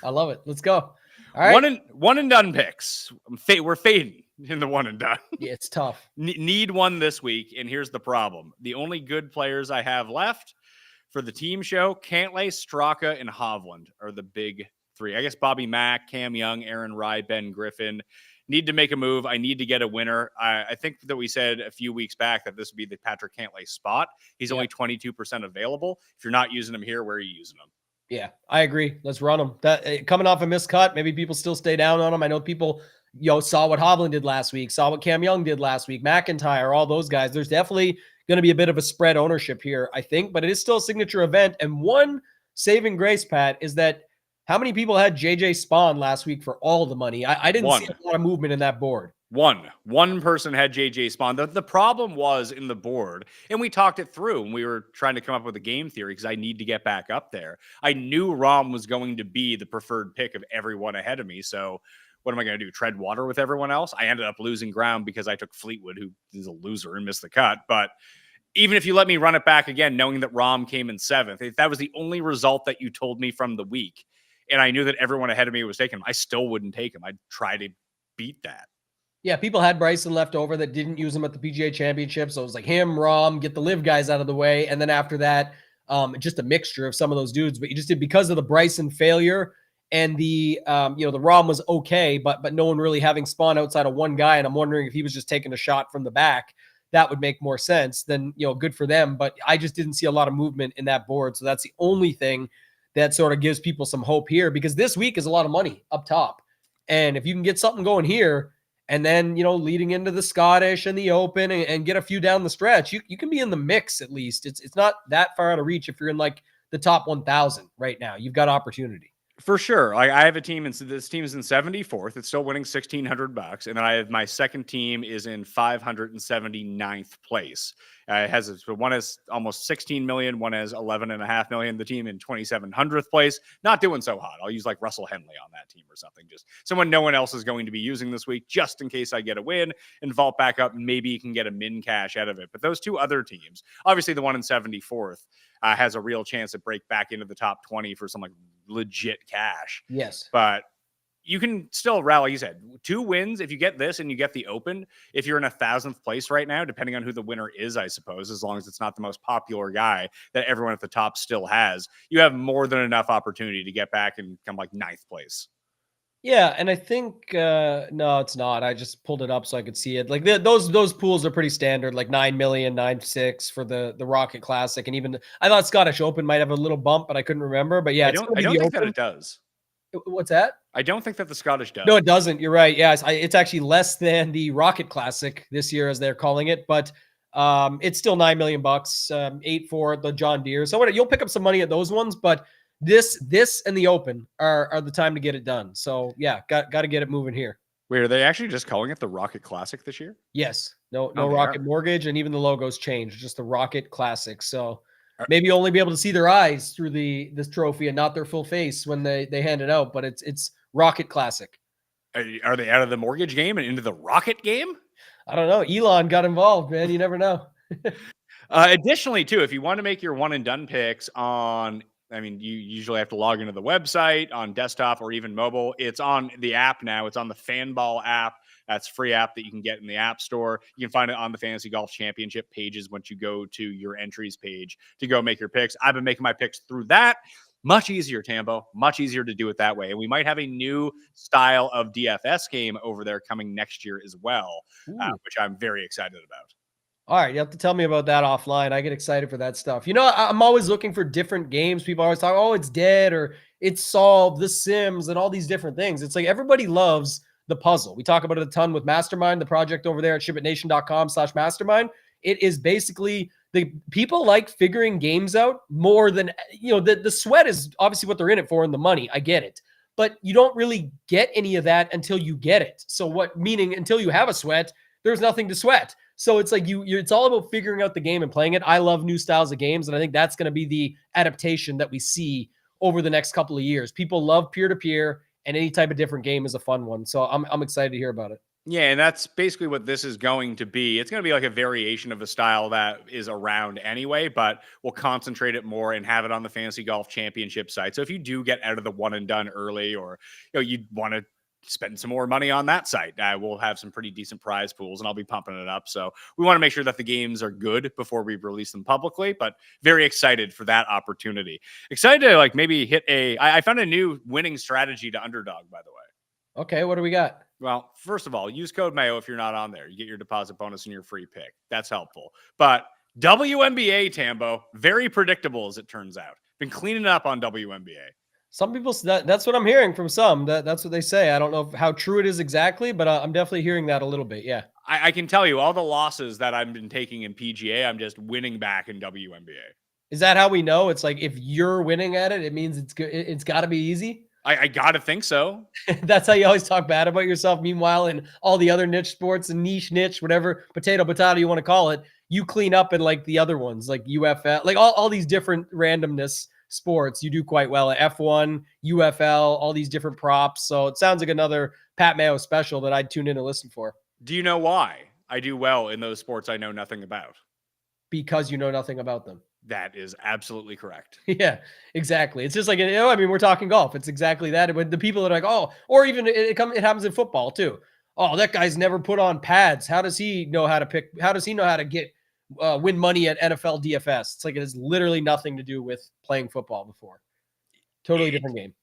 D: I love it. Let's go. All right.
C: One and done picks. We're fading in the one and done.
D: Yeah, it's tough.
C: Need one this week, and here's the problem: the only good players I have left for the team show, Cantlay, Straka, and Hovland are the big three. I guess Bobby Mack, Cam Young, Aaron Rye, Ben Griffin need to make a move. I need to get a winner. I think that we said a few weeks back that this would be the Patrick Cantlay spot. He's only 22% available. If you're not using him here, where are you using him?
D: Yeah, I agree. Let's run him. That coming off a miscut, maybe people still stay down on him. I know people, saw what Hovland did last week, saw what Cam Young did last week, McIntyre, all those guys. There's definitely going to be a bit of a spread ownership here, I think, but it is still a signature event. And one saving grace, Pat, is that how many people had JJ Spawn last week for all the money? I didn't see a lot of movement in that board. One person had JJ Spawn. The problem was in the board, and we talked it through, and we were trying to come up with a game theory because I need to get back up there. I knew Rahm was going to be the preferred pick of everyone ahead of me, so what am I going to do? Tread water with everyone else? I ended up losing ground because I took Fleetwood, who is a loser and missed the cut. But even if you let me run it back again, knowing that Rahm came in 7th, if that was the only result that you told me from the week, and I knew that everyone ahead of me was taking him, I still wouldn't take him. I'd try to beat that. Yeah, people had Bryson left over that didn't use him at the PGA Championship. So it was like him, Rahm, get the live guys out of the way. And then after that, just a mixture of some of those dudes. But you just did because of the Bryson failure and the Rahm was okay, but no one really having Spawn outside of one guy. And I'm wondering if he was just taking a shot from the back, that would make more sense. Then, good for them. But I just didn't see a lot of movement in that board. So that's the only thing that sort of gives people some hope here, because this week is a lot of money up top. And if you can get something going here, and then, leading into the Scottish and the Open and get a few down the stretch, you can be in the mix at least. It's not that far out of reach if you're in like the top 1,000 right now. You've got opportunity.
C: For sure. I have a team, and so this team is in 74th. It's still winning $1,600. And then I have my second team is in 579th place. One has almost 16 million. One has 11.5 million. The team in 2,700th place, not doing so hot. I'll use like Russell Henley on that team or something. Just someone no one else is going to be using this week, just in case I get a win and vault back up. Maybe you can get a min cash out of it. But those two other teams, obviously the one in 74th, has a real chance to break back into the top 20 for some like legit cash.
D: Yes.
C: But you can still rally. You said 2 wins. If you get this and you get the Open, if you're in 1,000th place right now, depending on who the winner is, I suppose, as long as it's not the most popular guy that everyone at the top still has, you have more than enough opportunity to get back and come like 9th place.
D: Yeah, and I think no, it's not. I just pulled it up so I could see it. Like those pools are pretty standard, like 9 million, 9.6 for the Rocket Classic, and even I thought Scottish Open might have a little bump, but I couldn't remember. But yeah,
C: I don't think that it does.
D: What's that?
C: I don't think that the Scottish does.
D: No, it doesn't. You're right. Yeah, it's actually less than the Rocket Classic this year, as they're calling it, but it's still $9 million, 8 for the John Deere. So you'll pick up some money at those ones, but this and the Open are the time to get it done. So yeah, got to get it moving here.
C: Wait, are they actually just calling it the Rocket Classic this year?
D: Yes. No Rocket Mortgage, and even the logos changed, just the Rocket Classic. So maybe you'll only be able to see their eyes through this trophy and not their full face when they hand it out, but it's Rocket Classic.
C: Are they out of the mortgage game and into the rocket game?
D: I don't know. Elon got involved, man. You never know.
C: Additionally, too, if you want to make your one and done picks you usually have to log into the website on desktop or even mobile. It's on the app now. It's on the Fanball app. That's free app that you can get in the App Store. You can find it on the Fantasy Golf Championship pages once you go to your entries page to go make your picks. I've been making my picks through that. Much easier, Tambo. Much easier to do it that way. And we might have a new style of DFS game over there coming next year as well, which I'm very excited about.
D: All right, you have to tell me about that offline. I get excited for that stuff. I'm always looking for different games. People always talk, oh, it's dead or it's solved, The Sims, and all these different things. It's like everybody loves the puzzle. We talk about it a ton with Mastermind, the project over there at shipitnation.com/mastermind. It is basically the people like figuring games out more than, the sweat is obviously what they're in it for and the money. I get it. But you don't really get any of that until you get it. So meaning until you have a sweat, there's nothing to sweat. So it's like it's all about figuring out the game and playing it. I love new styles of games, and I think that's going to be the adaptation that we see over the next couple of years. People love peer-to-peer, and any type of different game is a fun one. So I'm excited to hear about it.
C: Yeah, and that's basically what this is going to be. It's going to be like a variation of a style that is around anyway, but we'll concentrate it more and have it on the Fantasy Golf Championship site. So if you do get out of the one and done early, or you want to spend some more money on that site, we'll have some pretty decent prize pools, and I'll be pumping it up. So we want to make sure that the games are good before we release them publicly, but very excited for that opportunity. Excited to maybe hit I found a new winning strategy to Underdog, by the way.
D: Okay, what do we got?
C: Well, first of all, use code Mayo if you're not on there. You get your deposit bonus and your free pick. That's helpful. But WNBA, Tambo, very predictable as it turns out. Been cleaning up on WNBA.
D: Some people, that's what I'm hearing from some. That's what they say. I don't know how true it is exactly, but I'm definitely hearing that a little bit. Yeah.
C: I can tell you all the losses that I've been taking in PGA, I'm just winning back in WNBA.
D: Is that how we know? It's like if you're winning at it, it means it's good. It's got to be easy.
C: I got to think so.
D: That's how you always talk bad about yourself. Meanwhile, in all the other niche sports and niche, whatever, potato you want to call it, you clean up in like the other ones, like UFL, like all these different randomness sports. You do quite well at F1, UFL, all these different props. So it sounds like another Pat Mayo special that I'd tune in and listen for.
C: Do you know why I do well in those sports I know nothing about?
D: Because you know nothing about them.
C: That is absolutely correct.
D: Yeah, exactly. It's just like, we're talking golf. It's exactly that. But the people that are like, oh, or even it happens in football too. Oh, that guy's never put on pads. How does he know how to pick? How does he know how to get win money at NFL DFS? It's like it has literally nothing to do with playing football before. Totally different game.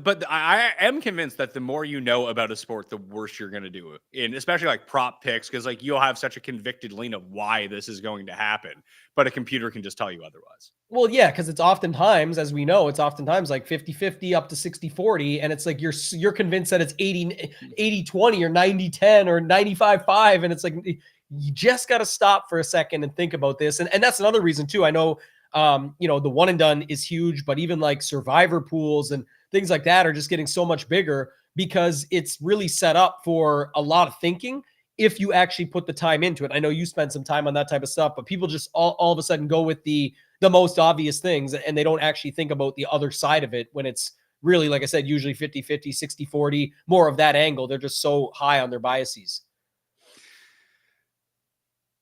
C: But I am convinced that the more you know about a sport, the worse you're going to do it. And especially like prop picks, because you'll have such a convicted lean of why this is going to happen. But a computer can just tell you otherwise.
D: Well, yeah, because it's oftentimes, as we know, it's oftentimes like 50-50 up to 60-40. And it's like you're convinced that it's 80-20 or 90-10 or 95-5. And it's like you just got to stop for a second and think about this. And that's another reason too. I know the one and done is huge, but even like survivor pools and things like that are just getting so much bigger because it's really set up for a lot of thinking if you actually put the time into it. I know you spend some time on that type of stuff, but people just all of a sudden go with the most obvious things and they don't actually think about the other side of it when it's really, like I said, usually 50-50, 60-40, more of that angle. They're just so high on their biases.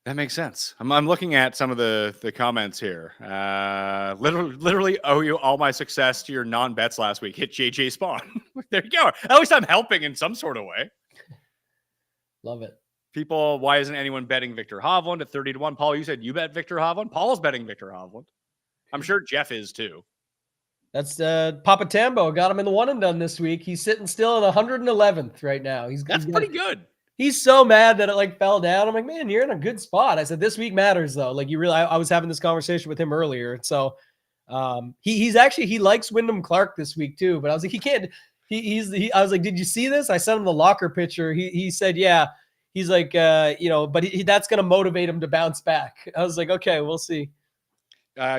C: That makes sense. I'm looking at some of the comments here. Literally owe you all my success to your non-bets last week. Hit JJ Spawn. There you go. At least I'm helping in some sort of way.
D: Love it.
C: People, why isn't anyone betting Victor Hovland at 30-1? Paul, you said you bet Victor Hovland. Paul's betting Victor Hovland. I'm sure Jeff is too.
D: That's Papa Tambo. Got him in the one and done this week. He's sitting still at 111th right now.
C: That's pretty good.
D: He's so mad that it fell down. I'm like, man, you're in a good spot. I said, this week matters though. I was having this conversation with him earlier. So he likes Wyndham Clark this week too. But I was like, he can't. I was like, did you see this? I sent him the locker picture. He said, yeah. He's like, but that's going to motivate him to bounce back. I was like, okay, we'll see.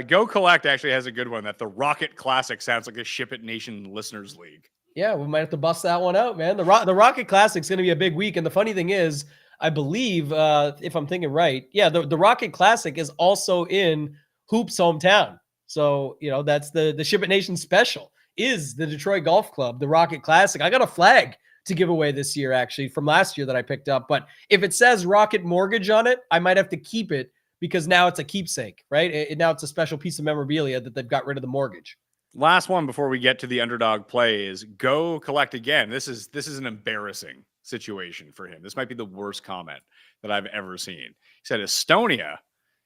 C: Go Collect actually has a good one that the Rocket Classic sounds like a Ship It Nation listeners league.
D: Yeah, we might have to bust that one out, man. The Rocket Classic is going to be a big week. And the funny thing is, I believe, if I'm thinking right, yeah, the Rocket Classic is also in Hoop's hometown. So, that's the Ship It Nation special is the Detroit Golf Club, the Rocket Classic. I got a flag to give away this year, actually, from last year that I picked up. But if it says Rocket Mortgage on it, I might have to keep it because now it's a keepsake, right? Now it's a special piece of memorabilia that they've got rid of the mortgage.
C: Last one before we get to the underdog play is go collect again. This is an embarrassing situation for him. This might be the worst comment that I've ever seen. He said, Estonia,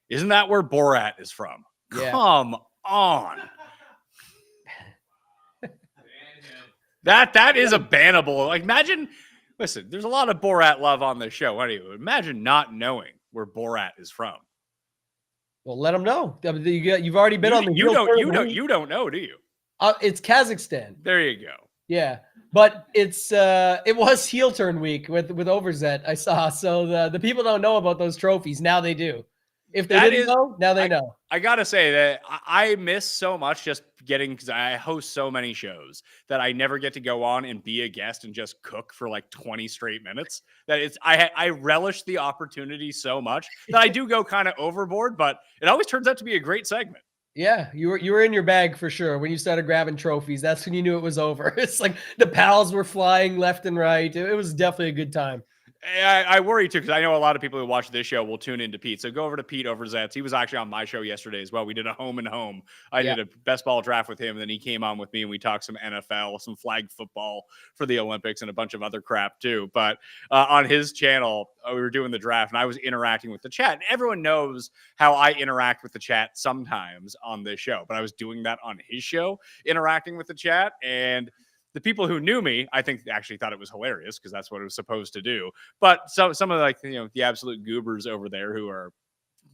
C: isn't that where Borat is from?
D: Yeah.
C: Come on. That is a bannable. Like, imagine, listen, there's a lot of Borat love on this show. Anyway, imagine not knowing where Borat is from.
D: Well, let them know. You've already been on the
C: you don't know, do you?
D: It's Kazakhstan.
C: There you go.
D: Yeah, but it was heel turn week with Overzet, I saw. So the people don't know about those trophies. Now they do. If they didn't know, now they know.
C: I gotta say that I miss so much just getting, because I host so many shows that I never get to go on and be a guest and just cook for like 20 straight minutes. That I relish the opportunity so much that I do go kind of overboard, but it always turns out to be a great segment.
D: Yeah, you were in your bag for sure when you started grabbing trophies. That's when you knew it was over. It's like the pals were flying left and right. It was definitely a good time.
C: I worry too, because I know a lot of people who watch this show will tune into Pete. So go over to Pete Overzets. He was actually on my show yesterday as well. We did a home and home. I did a best ball draft with him, and then he came on with me and we talked some NFL, some flag football for the Olympics, and a bunch of other crap too. But on his channel, we were doing the draft and I was interacting with the chat. And everyone knows how I interact with the chat sometimes on this show, but I was doing that on his show, interacting with the chat. And the people who knew me, I think, actually thought it was hilarious because that's what it was supposed to do. But some of the absolute goobers over there who are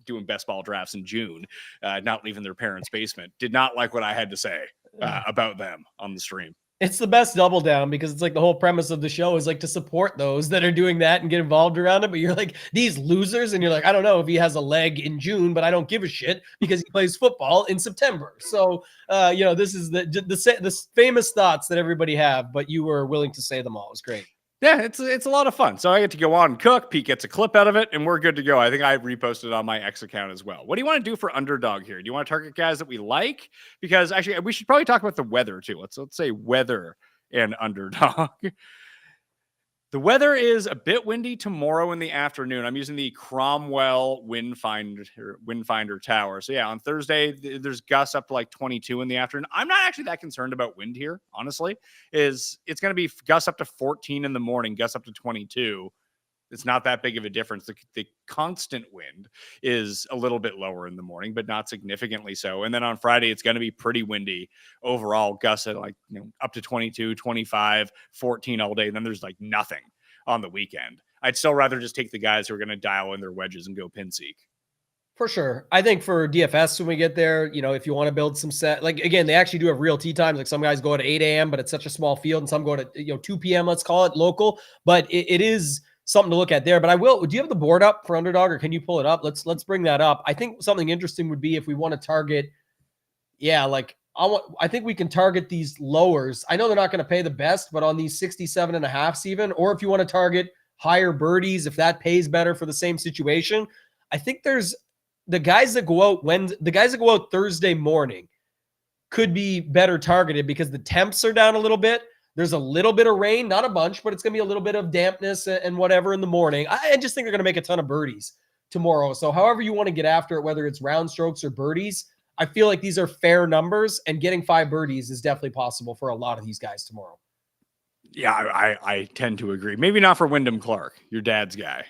C: doing best ball drafts in June, not leaving their parents' basement, did not like what I had to say about them on the stream.
D: It's the best double down because it's like the whole premise of the show is like to support those that are doing that and get involved around it. But you're like, these losers, and you're like, I don't know if he has a leg in June, but I don't give a shit because he plays football in September. So, this is the famous thoughts that everybody have, but you were willing to say them all. It was great.
C: Yeah, it's a lot of fun. So I get to go on and cook. Pete gets a clip out of it, and we're good to go. I think I reposted on my X account as well. What do you want to do for Underdog here? Do you want to target guys that we like? Because actually, we should probably talk about the weather too. Let's say weather and Underdog. The weather is a bit windy tomorrow in the afternoon. I'm using the Cromwell wind finder tower. So yeah, on Thursday, there's gusts up to like 22 in the afternoon. I'm not actually that concerned about wind here, honestly. It's going to be gusts up to 14 in the morning, gusts up to 22. It's not that big of a difference. The constant wind is a little bit lower in the morning, but not significantly so. And then on Friday, it's going to be pretty windy overall, gusts at like up to 22, 25, 14 all day. And then there's like nothing on the weekend. I'd still rather just take the guys who are going to dial in their wedges and go pin seek.
D: For sure. I think for DFS, when we get there, if you want to build some set, like again, they actually do have real tee times. Like some guys go at 8 a.m., but it's such a small field, and some go to 2 p.m., let's call it local. But it is something to look at there. But do you have the board up for Underdog, or can you pull it up? Let's bring that up. I think something interesting would be if we want to target, I think we can target these lowers. I know they're not going to pay the best, but on these 67.5s even, or if you want to target higher birdies, if that pays better for the same situation, I think there's the guys that go out Thursday morning could be better targeted because the temps are down a little bit. There's a little bit of rain, not a bunch, but it's going to be a little bit of dampness and whatever in the morning. I just think they're going to make a ton of birdies tomorrow. So however you want to get after it, whether it's round strokes or birdies, I feel like these are fair numbers, and getting 5 birdies is definitely possible for a lot of these guys tomorrow. Yeah,
C: I tend to agree. Maybe not for Wyndham Clark, your dad's guy.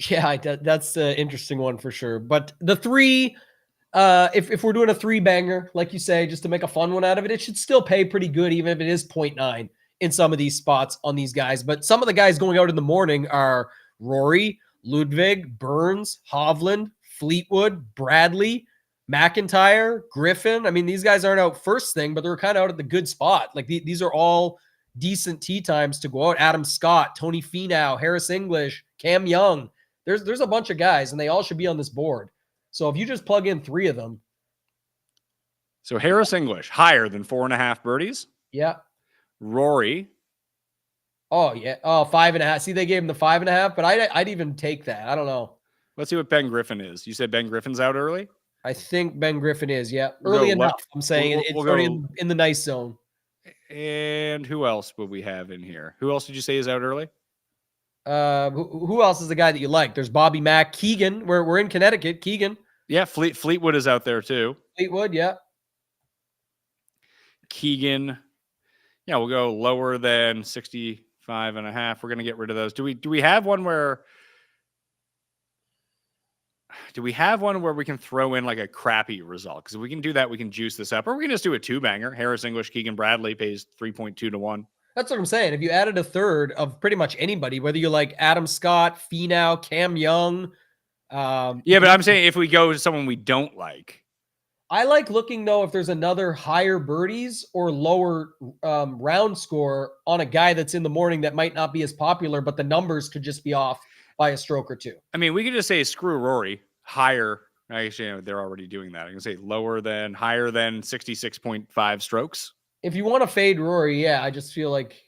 D: Yeah, that's an interesting one for sure. But the 3, if we're doing a 3-banger, like you say, just to make a fun one out of it, it should still pay pretty good, even if it is 0.9 in some of these spots on these guys. But some of the guys going out in the morning are Rory, Ludwig, Burns, Hovland, Fleetwood, Bradley, McIntyre, Griffin. I mean, these guys aren't out first thing, but they're kind of out at the good spot. Like these are all decent tee times to go out. Adam Scott, Tony Finau, Harris English, Cam Young. There's a bunch of guys, and they all should be on this board. So if you just plug in 3 of them.
C: So Harris English, higher than 4.5 birdies?
D: Yeah.
C: Rory.
D: Oh, yeah. Oh, 5.5. See, they gave him the 5.5, but I'd even take that. I don't know.
C: Let's see what Ben Griffin is. You said Ben Griffin's out early?
D: I think Ben Griffin is, yeah. Early enough, I'm saying. It's already in the nice zone.
C: And who else would we have in here? Who else did you say is out early?
D: Who else is the guy that you like? There's Bobby Mack, Keegan. We're in Connecticut. Keegan.
C: Yeah, Fleetwood is out there too.
D: Fleetwood, yeah.
C: Keegan. Yeah, we'll go lower than 65.5. We're going to get rid of those. Do we have one where we can throw in like a crappy result? Because if we can do that, we can juice this up. Or we can just do a two-banger. Harris English, Keegan Bradley pays 3.2 to 1.
D: That's what I'm saying. If you added a third of pretty much anybody, whether you like Adam Scott, Finau, Cam Young.
C: Yeah, but I'm saying if we go to someone we don't like.
D: I like looking, though, if there's another higher birdies or lower round score on a guy that's in the morning that might not be as popular, but the numbers could just be off by a stroke or two.
C: I mean, we could just say screw Rory, higher. Actually, they're already doing that. I can say higher than 66.5 strokes.
D: If you want to fade Rory, yeah, I just feel like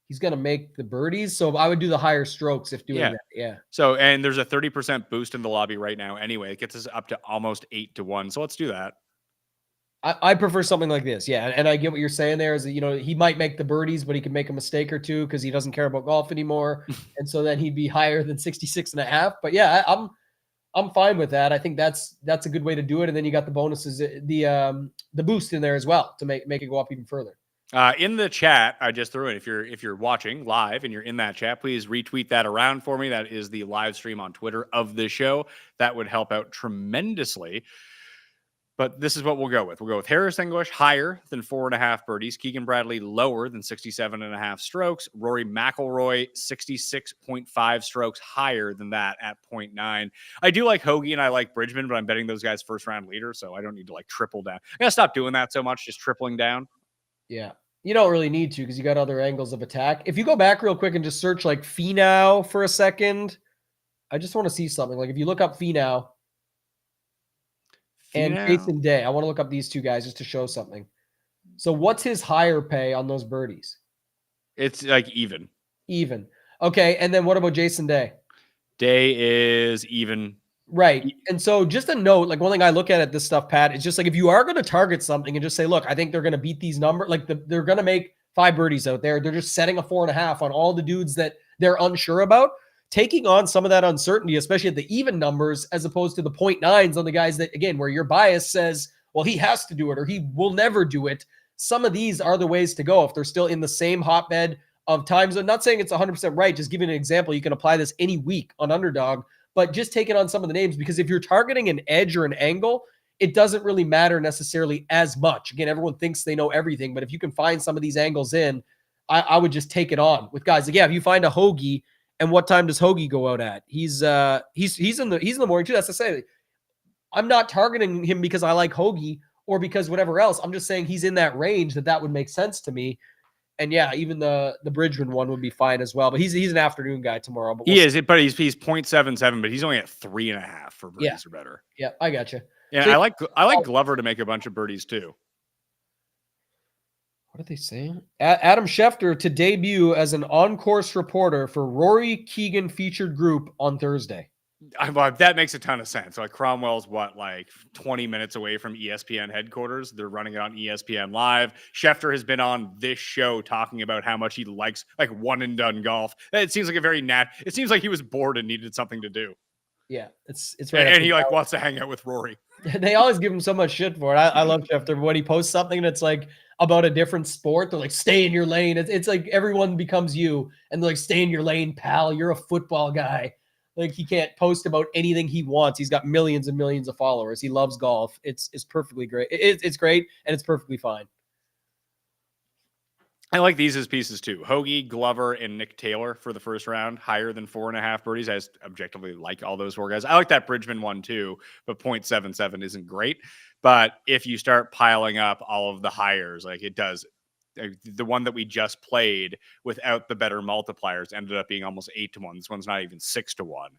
D: he's going to make the birdies. So I would do the higher strokes if doing that. Yeah.
C: So, and there's a 30% boost in the lobby right now anyway. It gets us up to almost 8 to 1. So let's do that.
D: I prefer something like this. Yeah. And I get what you're saying there is that, he might make the birdies, but he can make a mistake or two because he doesn't care about golf anymore. And so then he'd be higher than 66.5. But yeah, I'm fine with that. I think that's a good way to do it. And then you got the bonuses, the boost in there as well to make it go up even further.
C: In the chat, I just threw in, if you're watching live and you're in that chat, please retweet that around for me. That is the live stream on Twitter of the show. That would help out tremendously. But this is what we'll go with. We'll go with Harris English higher than 4.5 birdies. Keegan Bradley lower than 67.5 strokes. Rory McIlroy 66.5 strokes higher than that at 0.9. I do like Hoagie and I like Bridgman, but I'm betting those guys first round leader, so I don't need to like triple down. I gotta stop doing that so much, just tripling down.
D: Yeah. You don't really need to because you got other angles of attack. If you go back real quick and just search like Finau for a second, I just want to see something. Like if you look up Finau and Jason Day, I want to look up these two guys just to show something. So what's his higher pay on those birdies?
C: It's like even.
D: Even. Okay. And then what about Jason Day?
C: Day is even.
D: Right. And so just a note, like one thing I look at this stuff, Pat, is just like if you are going to target something and just say, look, I think they're going to beat these numbers. Like they're going to make 5 birdies out there. They're just setting a 4.5 on all the dudes that they're unsure about. Taking on some of that uncertainty, especially at the even numbers, as opposed to the 0.9s on the guys that, again, where your bias says, well, he has to do it or he will never do it. Some of these are the ways to go if they're still in the same hotbed of times. I'm not saying it's 100% right. Just giving an example. You can apply this any week on Underdog, but just taking on some of the names, because if you're targeting an edge or an angle, it doesn't really matter necessarily as much. Again, everyone thinks they know everything, but if you can find some of these angles in, I would just take it on with guys. Like, yeah, if you find a Hoagie, and what time does Hoagie go out at? He's in the morning too. That's to say, I'm not targeting him because I like Hoagie or because whatever else. I'm just saying he's in that range that would make sense to me. And yeah, even the Bridgman one would be fine as well. But he's an afternoon guy tomorrow. But
C: he is, but he's 0.77, but he's only at 3.5 for birdies or better.
D: Yeah, I gotcha.
C: Yeah, so I like Glover to make a bunch of birdies too.
D: What are they saying? Adam Schefter to debut as an on-course reporter for Rory Keegan featured group on Thursday.
C: That makes a ton of sense. Like Cromwell's 20 minutes away from ESPN headquarters. They're running it on ESPN Live. Schefter has been on this show talking about how much he likes like one and done golf. It seems like it seems like he was bored and needed something to do.
D: Yeah, it's right.
C: And he wants to hang out with Rory.
D: They always give him so much shit for it. I love Schefter. When he posts something that's like about a different sport, they're like, stay in your lane. It's like everyone becomes you and they're like, stay in your lane, pal. You're a football guy. Like he can't post about anything he wants. He's got millions and millions of followers. He loves golf. It's perfectly great. It's great and it's perfectly fine.
C: I like these as pieces too. Hoagie, Glover, and Nick Taylor for the first round, higher than 4.5 birdies. I just objectively like all those 4 guys. I like that Bridgman one too, but 0.77 isn't great. But if you start piling up all of the hires, like it does, the one that we just played without the better multipliers ended up being almost 8 to 1. This one's not even 6 to 1.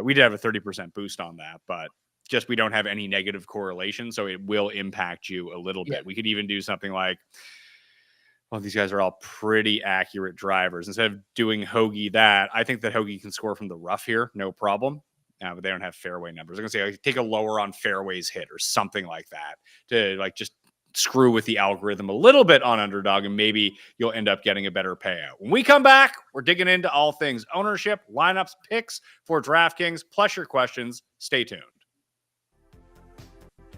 C: We did have a 30% boost on that, but just we don't have any negative correlation, so it will impact you a little bit. We could even do something like, well, these guys are all pretty accurate drivers. Instead of doing Hoagie that, I think that Hoagie can score from the rough here, no problem. But they don't have fairway numbers. I'm going to say take a lower on fairways hit or something like that to just screw with the algorithm a little bit on Underdog, and maybe you'll end up getting a better payout. When we come back, we're digging into all things ownership, lineups, picks for DraftKings, plus your questions. Stay tuned.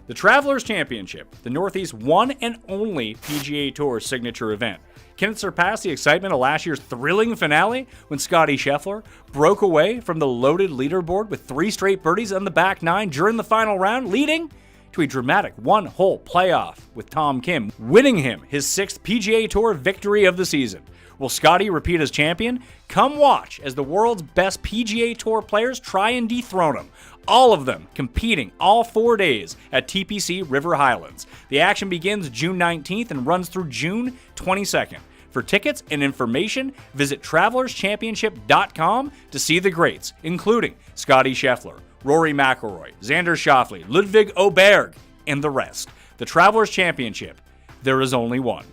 C: The Travelers Championship, the Northeast's one and only PGA Tour signature event. Can it surpass the excitement of last year's thrilling finale when Scottie Scheffler broke away from the loaded leaderboard with 3 straight birdies on the back 9 during the final round, leading to a dramatic one-hole playoff with Tom Kim, winning him his 6th PGA Tour victory of the season? Will Scottie repeat as champion? Come watch as the world's best PGA Tour players try and dethrone him. All of them competing all 4 days at TPC River Highlands. The action begins June 19th and runs through June 22nd. For tickets and information, visit travelerschampionship.com to see the greats, including Scottie Scheffler, Rory McIlroy, Xander Schauffele, Ludwig Oberg, and the rest. The Travelers Championship, there is only one.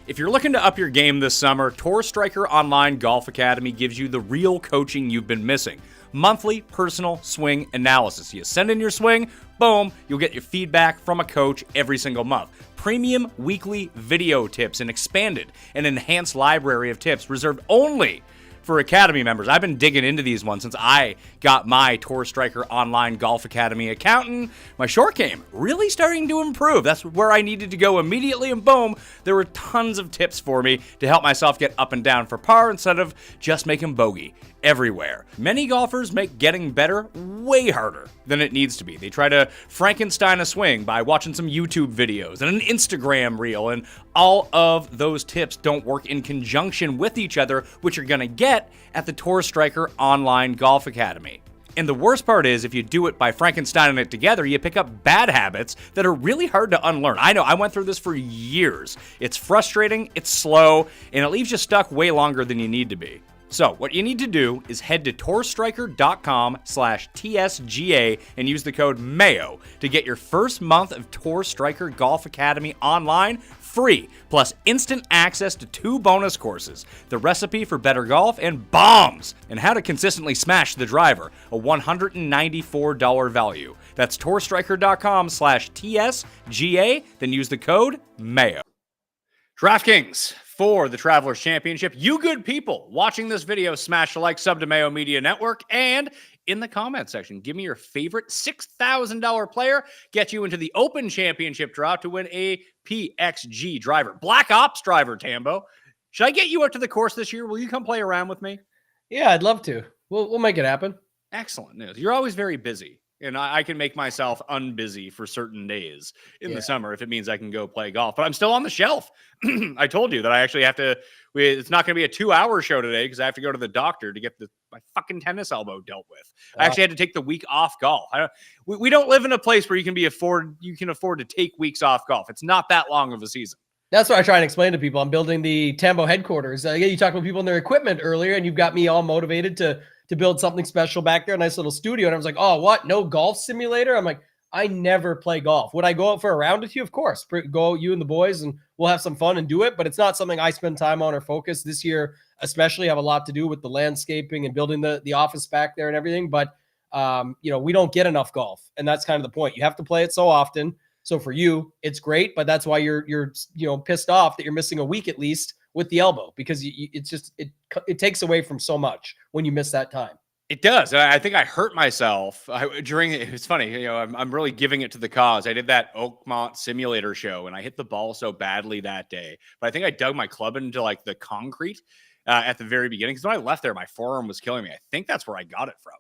C: If you're looking to up your game this summer, Tour Striker Online Golf Academy gives you the real coaching you've been missing. Monthly personal swing analysis. You send in your swing, boom, you'll get your feedback from a coach every single month. Premium weekly video tips, an expanded and enhanced library of tips reserved only for Academy members. I've been digging into these ones since I got my Tour Striker Online Golf Academy account, and my short game really starting to improve. That's where I needed to go immediately, and boom, there were tons of tips for me to help myself get up and down for par instead of just making bogey everywhere. Many golfers make getting better way harder than it needs to be. They try to Frankenstein a swing by watching some YouTube videos and an Instagram reel, and all of those tips don't work in conjunction with each other, which you're gonna get at the Tour Striker Online Golf Academy. And the worst part is, if you do it by Frankensteining it together, you pick up bad habits that are really hard to unlearn. I know, I went through this for years. It's frustrating, it's slow, and it leaves you stuck way longer than you need to be. So what you need to do is head to tourstriker.com/TSGA and use the code MAYO to get your first month of Tour Striker Golf Academy online free, plus instant access to 2 bonus courses, the recipe for better golf and bombs, and how to consistently smash the driver, a $194 value. That's tourstriker.com/TSGA, then use the code MAYO. DraftKings for the Travelers Championship. You good people watching this video, smash the like, sub to Mayo Media Network, and in the comment section, give me your favorite $6,000 player, get you into the Open Championship draw to win a PXG driver. Black Ops driver, Tambo. Should I get you out to the course this year? Will you come play around with me?
D: Yeah, I'd love to. We'll make it happen.
C: Excellent news. You're always very busy. And I can make myself unbusy for certain days in the summer if it means I can go play golf. But I'm still on the shelf. I told you that I actually have to. It's not going to be a 2-hour show today because I have to go to the doctor to get my fucking tennis elbow dealt with. I actually had to take the week off golf. We don't live in a place where you can afford to take weeks off golf. It's not that long of a season.
D: That's what I try and explain to people. I'm building the Tambo headquarters. You talked about people and their equipment earlier, and you've got me all motivated to build something special back there, a nice little studio. And I was like, oh, what? No golf simulator? I'm like, I never play golf. Would I go out for a round with you? Of course. Go, you and the boys, and we'll have some fun and do it. But it's not something I spend time on or focus. This year, especially, have a lot to do with the landscaping and building the office back there and everything. But, we don't get enough golf. And that's kind of the point. You have to play it so often. So for you, it's great. But that's why you're pissed off that you're missing a week at least with the elbow, because it takes away from so much when you miss that time.
C: It does. I think I hurt myself it's funny. I'm really giving it to the cause. I did that Oakmont simulator show and I hit the ball so badly that day, but I think I dug my club into like the concrete at the very beginning. Cause when I left there, my forearm was killing me. I think that's where I got it from.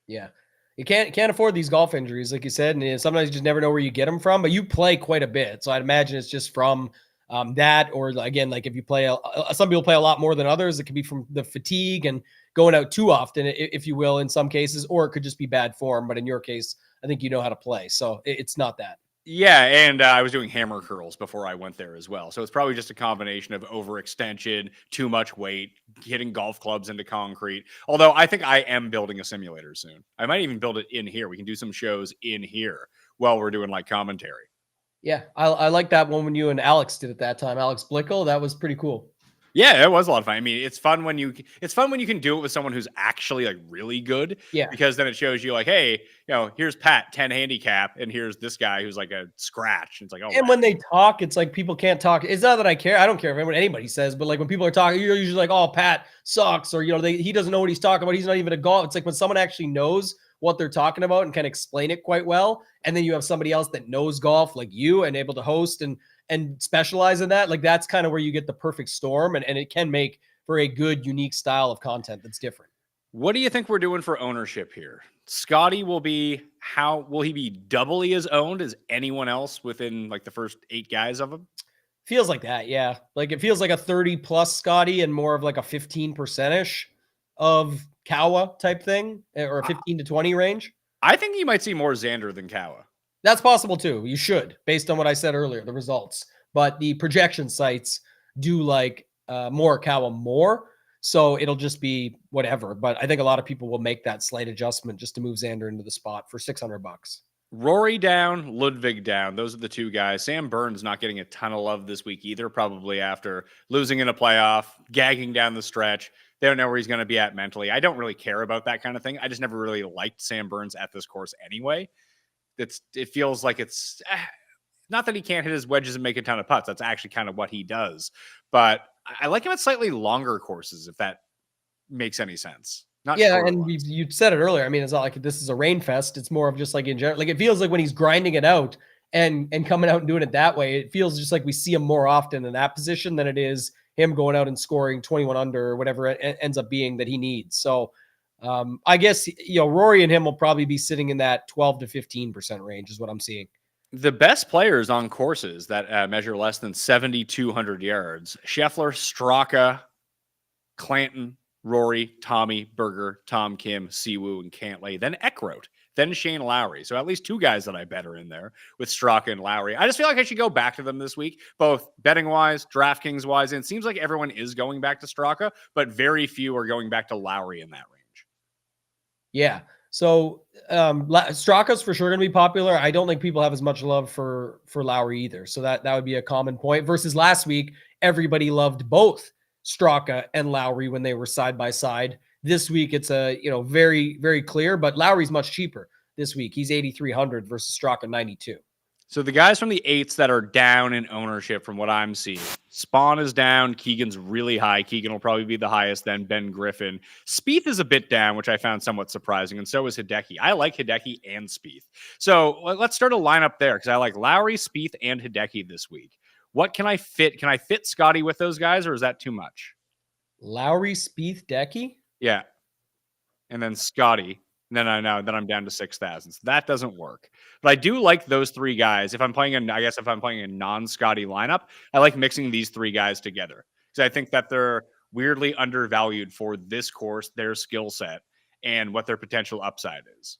D: Yeah. You can't afford these golf injuries, like you said. And sometimes you just never know where you get them from, but you play quite a bit. So I'd imagine it's just from that, or again, like if you play, some people play a lot more than others. It could be from the fatigue and going out too often, if you will, in some cases, or it could just be bad form. But in your case, I think you know how to play. So it's not that.
C: Yeah, and I was doing hammer curls before I went there as well. So it's probably just a combination of overextension, too much weight, hitting golf clubs into concrete. Although I think I am building a simulator soon. I might even build it in here. We can do some shows in here while we're doing like commentary.
D: Yeah, I like that one when you and Alex did it that time. Alex Blickel, that was pretty cool.
C: Yeah, it was a lot of fun. I mean, it's fun when you can do it with someone who's actually like really good.
D: Yeah.
C: Because then it shows you like, hey, here's Pat 10 handicap, and here's this guy who's like a scratch. And it's like, oh.
D: And when they talk, it's like people can't talk. It's not that I care. I don't care what anybody says, but like when people are talking, you're usually like, oh, Pat sucks, or he doesn't know what he's talking about. He's not even a golf. It's like when someone actually knows what they're talking about and can explain it quite well. And then you have somebody else that knows golf like you and able to host and specialize in that. Like that's kind of where you get the perfect storm, and it can make for a good, unique style of content that's different.
C: What do you think we're doing for ownership here? Scotty will he be doubly as owned as anyone else within like the first 8 guys of him?
D: Feels like that, yeah. Like it feels like a 30 plus Scotty and more of like a 15% of Kawa type thing, or a 15 to 20 range.
C: I think you might see more Xander than Kawa.
D: That's possible too. You should, based on what I said earlier, the results. But the projection sites do like more Kawa more. So it'll just be whatever. But I think a lot of people will make that slight adjustment just to move Xander into the spot for $600.
C: Rory down, Ludwig down. Those are the 2 guys. Sam Burns not getting a ton of love this week either, probably after losing in a playoff, gagging down the stretch. They don't know where he's going to be at mentally. I don't really care about that kind of thing. I just never really liked Sam Burns at this course anyway. It feels like it's not that he can't hit his wedges and make a ton of putts. That's actually kind of what he does. But I like him at slightly longer courses, if that makes any sense. Not
D: and you said it earlier. I mean, it's not like this is a rain fest. It's more of just like in general. Like it feels like when he's grinding it out and coming out and doing it that way, it feels just like we see him more often in that position than it is him going out and scoring 21 under or whatever it ends up being that he needs. So I guess, Rory and him will probably be sitting in that 12 to 15% range is what I'm seeing.
C: The best players on courses that measure less than 7,200 yards, Scheffler, Straka, Clanton, Rory, Tommy, Berger, Tom Kim, Siwoo, and Cantlay, then Eckroat, then Shane Lowry. So at least 2 guys that I bet are in there with Straka and Lowry. I just feel like I should go back to them this week, both betting-wise, DraftKings-wise, and it seems like everyone is going back to Straka, but very few are going back to Lowry in that range.
D: Yeah. So Straka's for sure going to be popular. I don't think people have as much love for Lowry either. So that would be a common point versus last week. Everybody loved both Straka and Lowry when they were side by side. This week, it's a very, very clear, but Lowry's much cheaper this week. He's 8,300 versus Straka 92.
C: So the guys from the 8s that are down in ownership from what I'm seeing, Spawn is down. Keegan's really high. Keegan will probably be the highest, then Ben Griffin. Spieth is a bit down, which I found somewhat surprising, and so is Hideki. I like Hideki and Spieth. So let's start a lineup there because I like Lowry, Spieth, and Hideki this week. What can I fit? Can I fit Scotty with those guys, or is that too much?
D: Lowry, Spieth, Decky?
C: Yeah. And then Scotty. And then I know that I'm down to 6,000. So that doesn't work. But I do like those 3 guys. If I'm playing a non-Scotty lineup, I like mixing these 3 guys together. Because I think that they're weirdly undervalued for this course, their skill set, and what their potential upside is.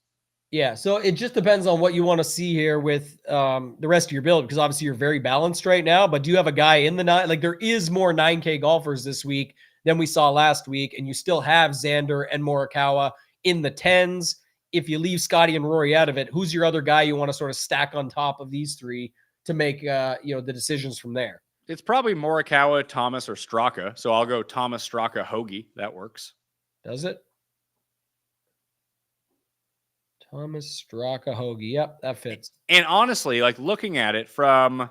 D: Yeah, so it just depends on what you want to see here with the rest of your build, because obviously you're very balanced right now, but do you have a guy in the 9? Like there is more 9K golfers this week than we saw last week, and you still have Xander and Morikawa in the 10s. If you leave Scotty and Rory out of it, who's your other guy you want to sort of stack on top of these 3 to make the decisions from there?
C: It's probably Morikawa, Thomas, or Straka. So I'll go Thomas, Straka, Hoagie. That works.
D: Does it? Thomas, Straka, Hoagie. Yep, that fits.
C: And honestly, like looking at it from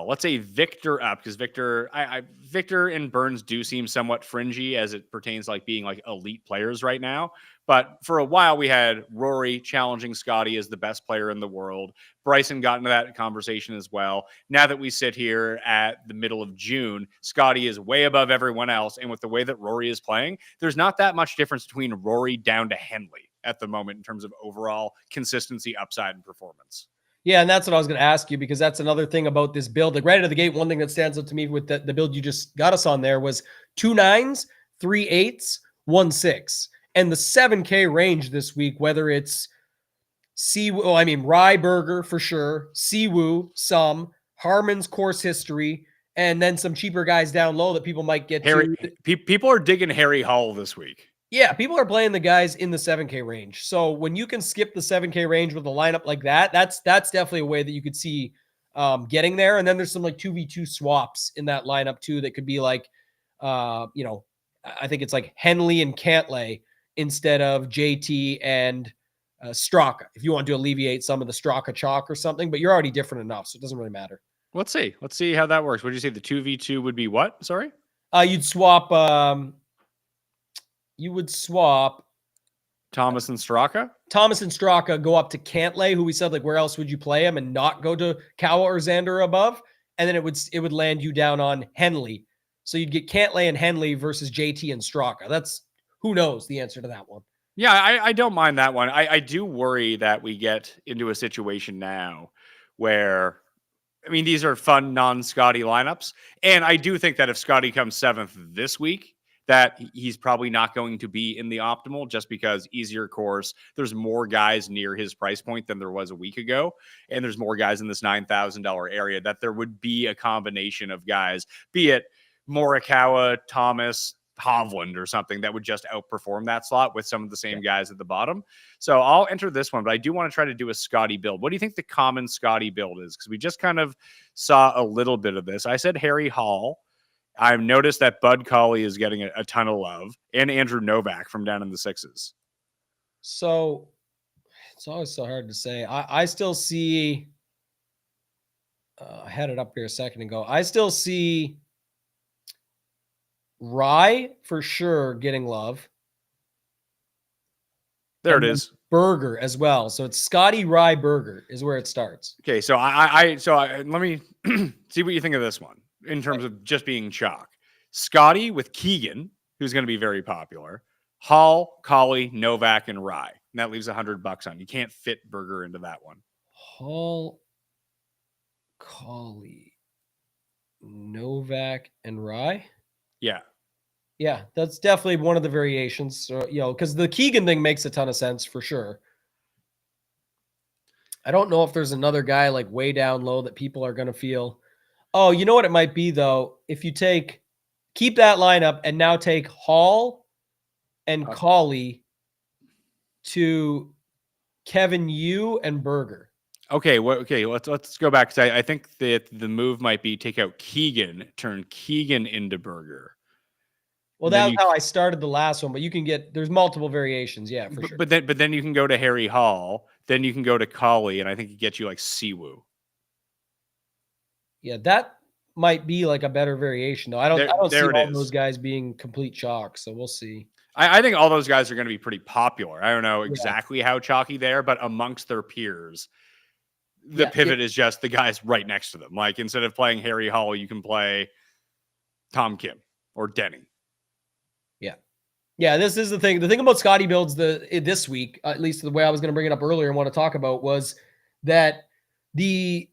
C: let's say Victor up, because Victor and Burns do seem somewhat fringy as it pertains to like being like elite players right now. But for a while we had Rory challenging Scotty as the best player in the world. Bryson got into that conversation as well. Now that we sit here at the middle of June, Scotty is way above everyone else. And with the way that Rory is playing, there's not that much difference between Rory down to Henley at the moment in terms of overall consistency, upside, and performance.
D: Yeah, and that's what I was going to ask you, because that's another thing about this build. Like right out of the gate, one thing that stands out to me with the build you just got us on there was 2 9s, 3 8s, 1 6. And the 7K range this week, whether it's Ryberger for sure, Siwoo, some, Harmon's course history, and then some cheaper guys down low that people might get to.
C: People are digging Harry Hall this week.
D: Yeah, people are playing the guys in the 7K range. So when you can skip the 7K range with a lineup like that, that's definitely a way that you could see getting there. And then there's some like 2v2 swaps in that lineup too that could be like, I think it's like Henley and Cantlay instead of JT and Straka, if you want to alleviate some of the Straka chalk or something, but you're already different enough, so it doesn't really matter.
C: Let's see how that works. Would you say the 2v2 would be what? Sorry?
D: You'd swap... you would swap
C: Thomas and Straka?
D: Thomas and Straka go up to Cantlay, who we said, like, where else would you play him and not go to Kawa or Xander above? And then it would land you down on Henley. So you'd get Cantlay and Henley versus JT and Straka. That's, who knows the answer to that one.
C: Yeah, I don't mind that one. I do worry that we get into a situation now where, I mean, these are fun non-Scotty lineups. And I do think that if Scotty comes 7th this week, that he's probably not going to be in the optimal just because easier course. There's more guys near his price point than there was a week ago. And there's more guys in this $9,000 area that there would be a combination of guys, be it Morikawa, Thomas, Hovland or something that would just outperform that slot with some of the same guys at the bottom. So I'll enter this one, but I do want to try to do a Scotty build. What do you think the common Scotty build is? Because we just kind of saw a little bit of this. I said Harry Hall. I've noticed that Bud Cauley is getting a ton of love, and Andrew Novak from down in the 6s.
D: So it's always so hard to say. I still see, I had it up here a second ago. I still see Rye for sure getting love.
C: There it is.
D: Berger as well. So it's Scotty, Rye, Berger is where it starts.
C: Okay, so let me see what you think of this one in terms of just being chalk. Scotty with Keegan, who's going to be very popular. Hall, Cauley, Novak, and Rye. And that leaves $100 on. You can't fit Berger into that one.
D: Hall, Cauley, Novak, and Rye.
C: Yeah.
D: Yeah, that's definitely one of the variations. So, because the Keegan thing makes a ton of sense for sure. I don't know if there's another guy like way down low that people are going to feel. Oh, you know what it might be though? If you keep that lineup and now take Hall and Cauley to Kevin Yu and Berger.
C: Okay, let's go back because I think that the move might be take out Keegan, turn Keegan into Berger.
D: Well, that's how I started the last one, but there's multiple variations, yeah, for sure.
C: But then you can go to Harry Hall, then you can go to Cauley, and I think it gets you like Siwoo.
D: Yeah, that might be like a better variation though. I don't see all those guys being complete chalk, so we'll see.
C: I think all those guys are going to be pretty popular. I don't know exactly how chalky they are, but amongst their peers, the pivot is just the guys right next to them. Like instead of playing Harry Hall, you can play Tom Kim or Denny.
D: Yeah, this is the thing. The thing about Scotty builds this week, at least the way I was going to bring it up earlier and want to talk about, was that the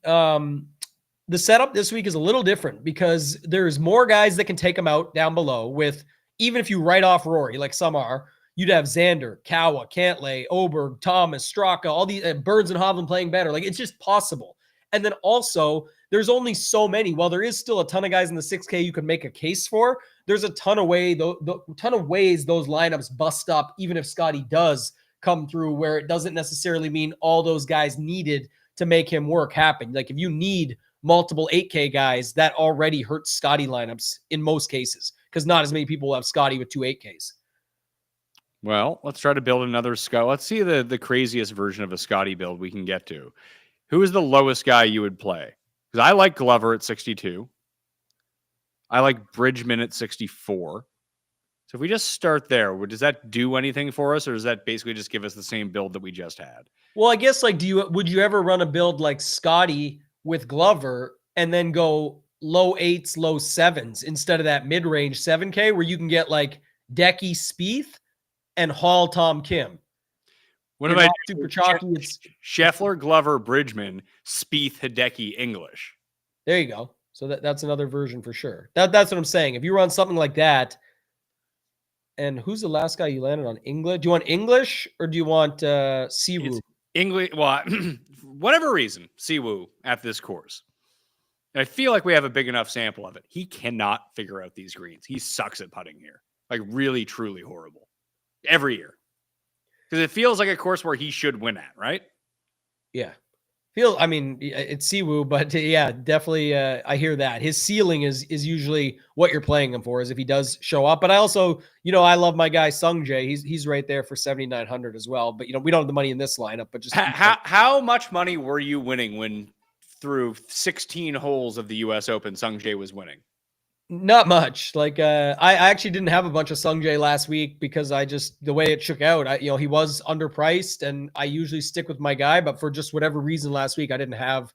D: setup this week is a little different because there's more guys that can take them out down below with, even if you write off Rory, like some are, you'd have Xander, Kawa, Cantlay, Oberg, Thomas, Straka, all these Burns and Hovland playing better. Like it's just possible. And then also there's only so many. While there is still a ton of guys in the 6K you can make a case for, there's a ton of ways those lineups bust up, even if Scotty does come through, where it doesn't necessarily mean all those guys needed to make him work happen. Like if you need multiple 8K guys, that already hurts Scotty lineups in most cases because not as many people have Scotty with 2 8Ks.
C: Well, let's try to build another Scott. Let's see the craziest version of a Scotty build we can get to. Who is the lowest guy you would play? Because I like Glover at 62. I like Bridgman at 64. So if we just start there, does that do anything for us, or does that basically just give us the same build that we just had?
D: Well, I guess would you ever run a build like Scotty with Glover and then go low 8s, low 7s instead of that mid-range 7K where you can get like Decky, Spieth, and Hall, Tom Kim?
C: What about
D: super chalky? It's
C: Scheffler, Glover, Bridgman, Spieth, Hideki, English.
D: There you go. So that's another version for sure. That's what I'm saying. If you run something like that, and who's the last guy you landed on? English? Do you want English or do you want Siwoo?
C: English. Well, whatever reason, Siwoo at this course. And I feel like we have a big enough sample of it. He cannot figure out these greens. He sucks at putting here. Like really, truly horrible. Every year. Because it feels like a course where he should win at, right?
D: Yeah. It's Siwoo, but yeah, definitely I hear that. His ceiling is usually what you're playing him for, is if he does show up. But I also, I love my guy Sung Jae. He's right there for 7,900 as well. But we don't have the money in this lineup. But just
C: how much money were you winning when through 16 holes of the U.S. Open Sung Jae was winning?
D: Not much. Like I actually didn't have a bunch of Sungjae last week because the way it shook out, he was underpriced, and I usually stick with my guy, but for just whatever reason last week I didn't have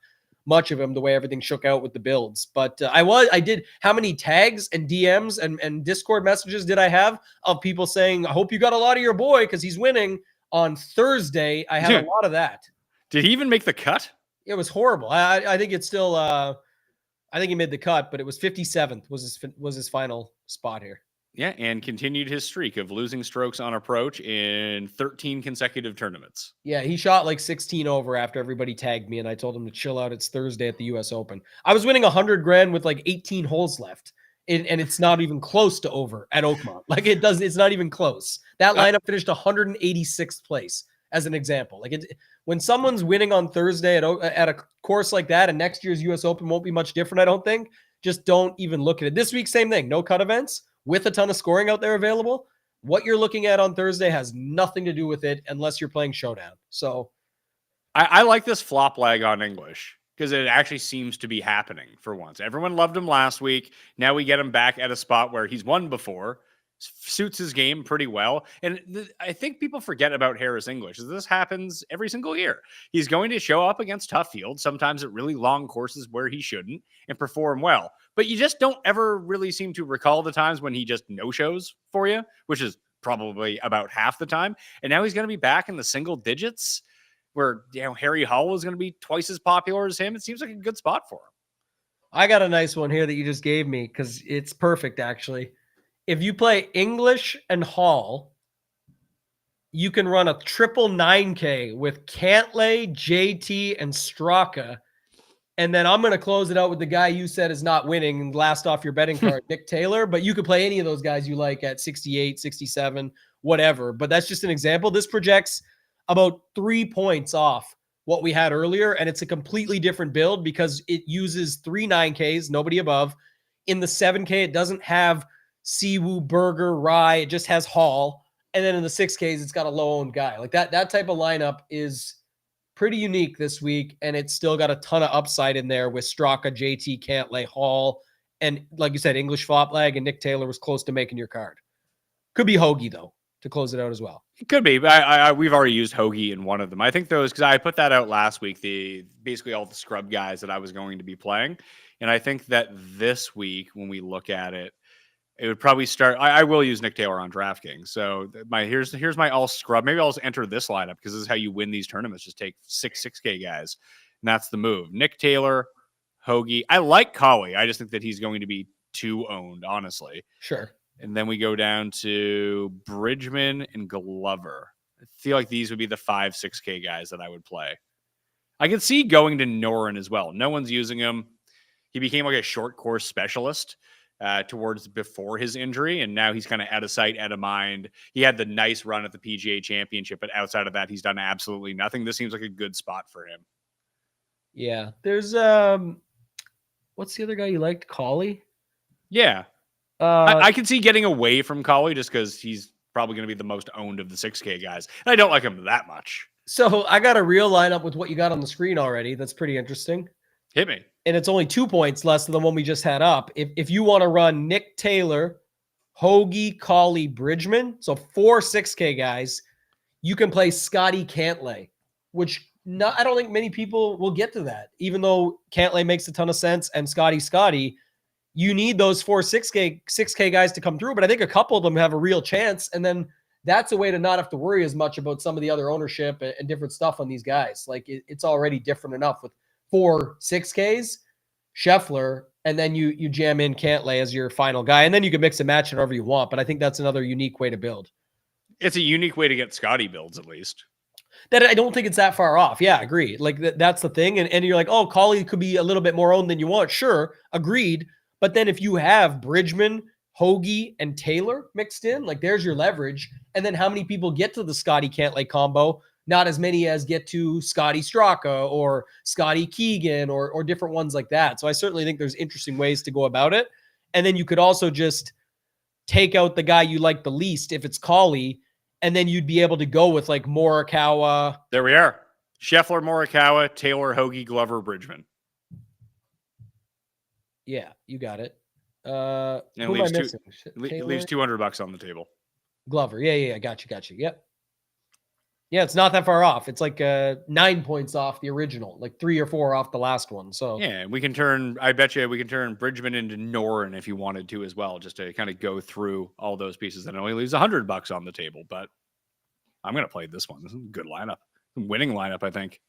D: much of him the way everything shook out with the builds. But I did. How many tags and DMs and Discord messages did I have of people saying, I hope you got a lot of your boy because he's winning on Thursday? I had a lot of that.
C: Did he even make the cut?
D: It was horrible. I think it's still I think he made the cut, but it was 57th was his final spot here.
C: Yeah, and continued his streak of losing strokes on approach in 13 consecutive tournaments.
D: Yeah, he shot like 16 over after everybody tagged me, and I told him to chill out. It's Thursday at the U.S. Open. I was winning 100 grand with like 18 holes left, and it's not even close to over at Oakmont. Like it's not even close. That lineup finished 186th place as an example. Like when someone's winning on Thursday at a course like that, and next year's U.S. Open won't be much different, I don't think. Just don't even look at it. This week, same thing. No cut events with a ton of scoring out there available. What you're looking at on Thursday has nothing to do with it unless you're playing Showdown. So
C: I like this flop lag on English because it actually seems to be happening for once. Everyone loved him last week. Now we get him back at a spot where he's won before. Suits his game pretty well. And I think people forget about Harris English. This happens every single year. He's going to show up against tough fields, sometimes at really long courses where he shouldn't, and perform well. But you just don't ever really seem to recall the times when he just no-shows for you, which is probably about half the time. And now he's going to be back in the single digits where Harry Hall is going to be twice as popular as him. It seems like a good spot for him.
D: I got a nice one here that you just gave me because it's perfect, actually. If you play English and Hall, you can run a triple 9K with Cantlay, JT, and Straka. And then I'm going to close it out with the guy you said is not winning and last off your betting card, Nick Taylor. But you could play any of those guys you like at 68, 67, whatever. But that's just an example. This projects about 3 points off what we had earlier. And it's a completely different build because it uses 3 9Ks, nobody above. In the 7K, it doesn't have Siwoo, Berger, Rye. It just has Hall. And then in the 6Ks, it's got a low-owned guy. Like that type of lineup is pretty unique this week, and it's still got a ton of upside in there with Straka, JT, Cantlay, Hall, and like you said, English flop lag, and Nick Taylor was close to making your card. Could be Hoagie, though, to close it out as well.
C: It could be, but we've already used Hoagie in one of them. I think those, because I put that out last week, basically all the scrub guys that I was going to be playing. And I think that this week, when we look at it, it would probably start. I will use Nick Taylor on DraftKings. So here's my all scrub. Maybe I'll just enter this lineup because this is how you win these tournaments. Just take 6K guys, and that's the move. Nick Taylor, Hoagie. I like Collie. I just think that he's going to be too owned, honestly.
D: Sure.
C: And then we go down to Bridgman and Glover. I feel like these would be the 5-6K guys that I would play. I can see going to Noren as well. No one's using him. He became like a short course specialist towards before his injury, and now he's kind of out of sight, out of mind. He had the nice run at the PGA Championship, but outside of that, he's done absolutely nothing. This seems like a good spot for him.
D: Yeah. There's what's the other guy you liked? Collie?
C: Yeah. I can see getting away from Collie just because he's probably going to be the most owned of the 6K guys. And I don't like him that much.
D: So I got a real lineup with what you got on the screen already. That's pretty interesting.
C: Hit me.
D: And it's only 2 points less than the one we just had up. If you want to run Nick Taylor, Hoagie, Collie, Bridgman, so 4 6K guys, you can play Scotty Cantlay, which I don't think many people will get to that. Even though Cantlay makes a ton of sense and Scotty, you need those 4 6K guys to come through. But I think a couple of them have a real chance. And then that's a way to not have to worry as much about some of the other ownership and different stuff on these guys. Like it's already different enough with 4 6Ks, Scheffler, and then you jam in Cantlay as your final guy, and then you can mix and match it however you want. But I think that's another unique way to build.
C: It's a unique way to get Scotty builds, at least.
D: That I don't think it's that far off. Yeah, agreed. Like that's the thing. And you're like, oh, Collie could be a little bit more owned than you want. Sure, agreed. But then if you have Bridgman, Hoagie, and Taylor mixed in, like there's your leverage. And then how many people get to the Scotty Cantlay combo? Not as many as get to Scotty Straka or Scotty Keegan or different ones like that. So I certainly think there's interesting ways to go about it. And then you could also just take out the guy you like the least if it's Collie, and then you'd be able to go with like Morikawa.
C: There we are. Scheffler, Morikawa, Taylor, Hoagie, Glover, Bridgman.
D: Yeah, you got it.
C: And
D: Who am I missing?
C: leaves $200 on the table.
D: Glover. Yeah. Got you. Yep. Yeah, it's not that far off. It's like 9 points off the original, like 3 or 4 off the last one. So
C: yeah, we can turn. I bet you we can turn Bridgman into Norin if you wanted to as well, just to kind of go through all those pieces. And it only leaves $100 on the table, but I'm gonna play this one. This is a good lineup, winning lineup, I think.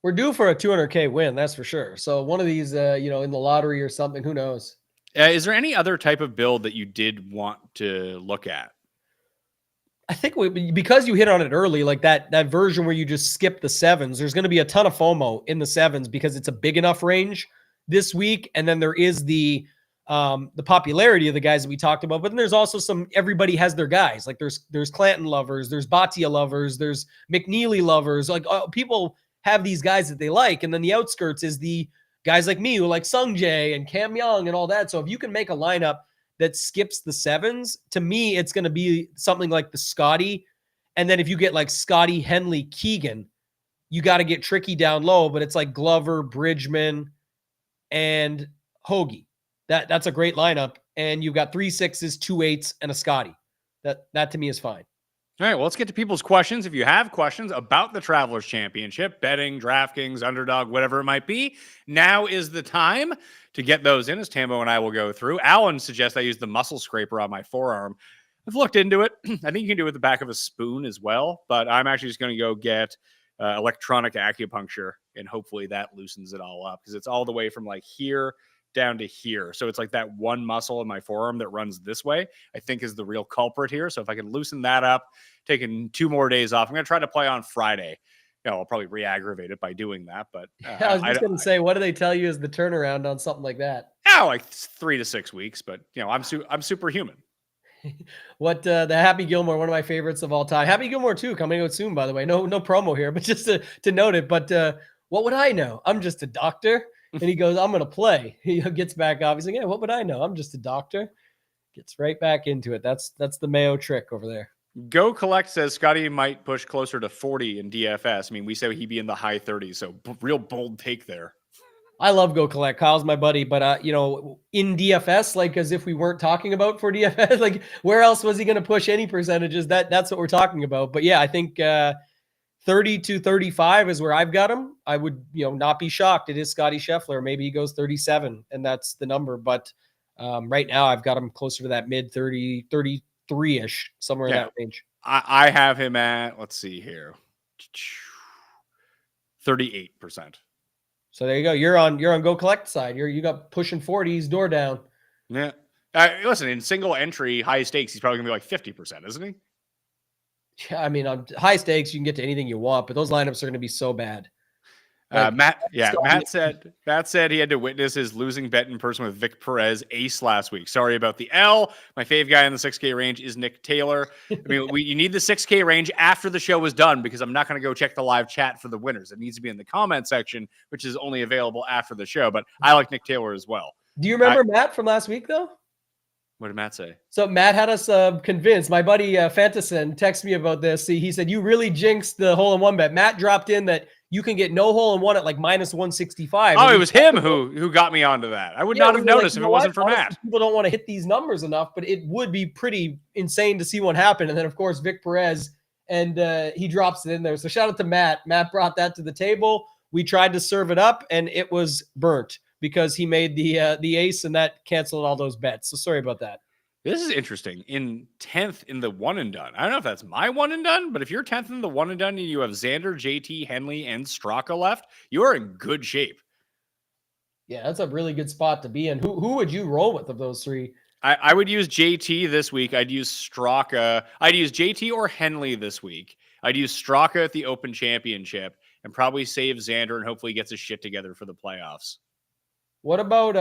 D: we're due for a 200K win, that's for sure. So one of these, in the lottery or something, who knows?
C: Is there any other type of build that you did want to look at?
D: I think because you hit on it early, like that version where you just skip the sevens, there's going to be a ton of FOMO in the sevens because it's a big enough range this week. And then there is the popularity of the guys that we talked about, but then there's also everybody has their guys. Like there's Clanton lovers, there's Bhatia lovers, there's McNeely lovers. Like people have these guys that they like. And then the outskirts is the guys like me who like Sung Jae and Cam Young and all that. So if you can make a lineup that skips the sevens, to me, it's going to be something like the Scotty. And then if you get like Scotty, Henley, Keegan, you got to get tricky down low, but it's like Glover, Bridgman, and Hoagie. That's a great lineup. And you've got 3 6s, 2 8s, and a Scotty. That to me is fine.
C: All right, well, let's get to people's questions. If you have questions about the Travelers Championship, betting, DraftKings, Underdog, whatever it might be, now is the time to get those in, as Tambo and I will go through. Alan suggests I use the muscle scraper on my forearm. I've looked into it. I think you can do it with the back of a spoon as well, but I'm actually just going to go get electronic acupuncture, and hopefully that loosens it all up, because it's all the way from like here down to here. So it's like that one muscle in my forearm that runs this way, I think is the real culprit here. So if I can loosen that up, taking 2 more days off, I'm going to try to play on Friday. I'll probably re-aggravate it by doing that. But
D: I was just going to say, what do they tell you is the turnaround on something like that?
C: Like 3 to 6 weeks. But I'm superhuman.
D: What the Happy Gilmore, one of my favorites of all time. Happy Gilmore 2 coming out soon, by the way. No promo here, but just to note it. But what would I know? I'm just a doctor. And he goes, I'm going to play. He gets back off. He's like, yeah, what would I know? I'm just a doctor. Gets right back into it. That's the Mayo trick over there.
C: Go Collect says Scotty might push closer to 40 in DFS. I mean, we say he'd be in the high 30s. So real bold take there.
D: I love Go Collect. Kyle's my buddy. But, in DFS, like as if we weren't talking about for DFS, like where else was he going to push any percentages? That's what we're talking about. But yeah, I think 30 to 35 is where I've got him. I would, not be shocked. It is Scotty Scheffler. Maybe he goes 37 and that's the number. But right now I've got him closer to that mid 30, 33-ish, somewhere in that range.
C: I have him at, let's see here, 38%.
D: So there you go. You're on Go Collect side. You got pushing 40s, door down.
C: Yeah. Listen, in single entry, high stakes, he's probably gonna be like 50%, isn't he?
D: Yeah, I mean, on high stakes, you can get to anything you want, but those lineups are going to be so bad.
C: Matt said he had to witness his losing bet in person with Vic Perez ace last week. Sorry about the L. My fave guy in the 6K range is Nick Taylor. I mean, you need the 6K range after the show is done, because I'm not going to go check the live chat for the winners. It needs to be in the comment section, which is only available after the show. But I like Nick Taylor as well.
D: Do you remember Matt from last week, though?
C: What did Matt say?
D: So Matt had us convinced. My buddy Fantason texted me about this. He said, you really jinxed the hole-in-one bet. Matt dropped in that you can get no hole-in-one at like minus 165.
C: Oh, it was him who got me onto that. I would not have noticed if it wasn't for Matt.
D: People don't want to hit these numbers enough, but it would be pretty insane to see one happen. And then, of course, Vic Perez, and he drops it in there. So shout out to Matt. Matt brought that to the table. We tried to serve it up, and it was burnt because he made the ace, and that canceled all those bets. So sorry about that.
C: This is interesting. In 10th in the one and done. I don't know if that's my one and done, but if you're 10th in the one and done and you have Xander, JT, Henley, and Straka left, you are in good shape.
D: Yeah, that's a really good spot to be in. Who would you roll with of those three?
C: I would use JT this week. I'd use Straka. I'd use JT or Henley this week. I'd use Straka at the Open Championship and probably save Xander and hopefully gets his shit together for the playoffs.
D: What about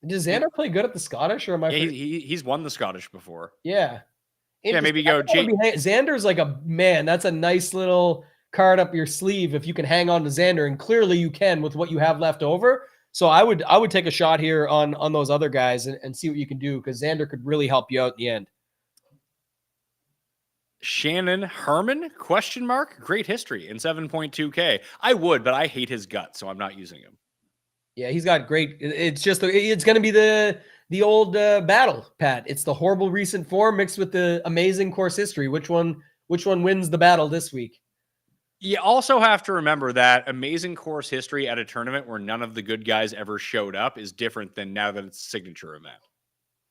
D: does Xander play good at the Scottish, or am I?
C: Yeah, he's won the Scottish before.
D: Yeah.
C: Yeah, maybe go
D: Xander's like a man. That's a nice little card up your sleeve if you can hang on to Xander, and clearly you can with what you have left over. So I would take a shot here on those other guys and see what you can do, because Xander could really help you out in the end.
C: Shannon Herman, ? Great history in 7.2K. I would, but I hate his gut, so I'm not using him.
D: Yeah, he's got great. It's just it's going to be the old battle, Pat. It's the horrible recent form mixed with the amazing course history. Which one wins the battle this week?
C: You also have to remember that amazing course history at a tournament where none of the good guys ever showed up is different than now that it's a signature event.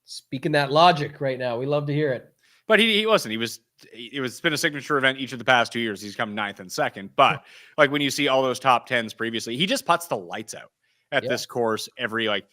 D: Speaking that logic right now, we love to hear it.
C: But he wasn't. It's been a signature event each of the past 2 years. He's come 9th and 2nd. But like when you see all those top 10s previously, he just puts the lights out at this course every like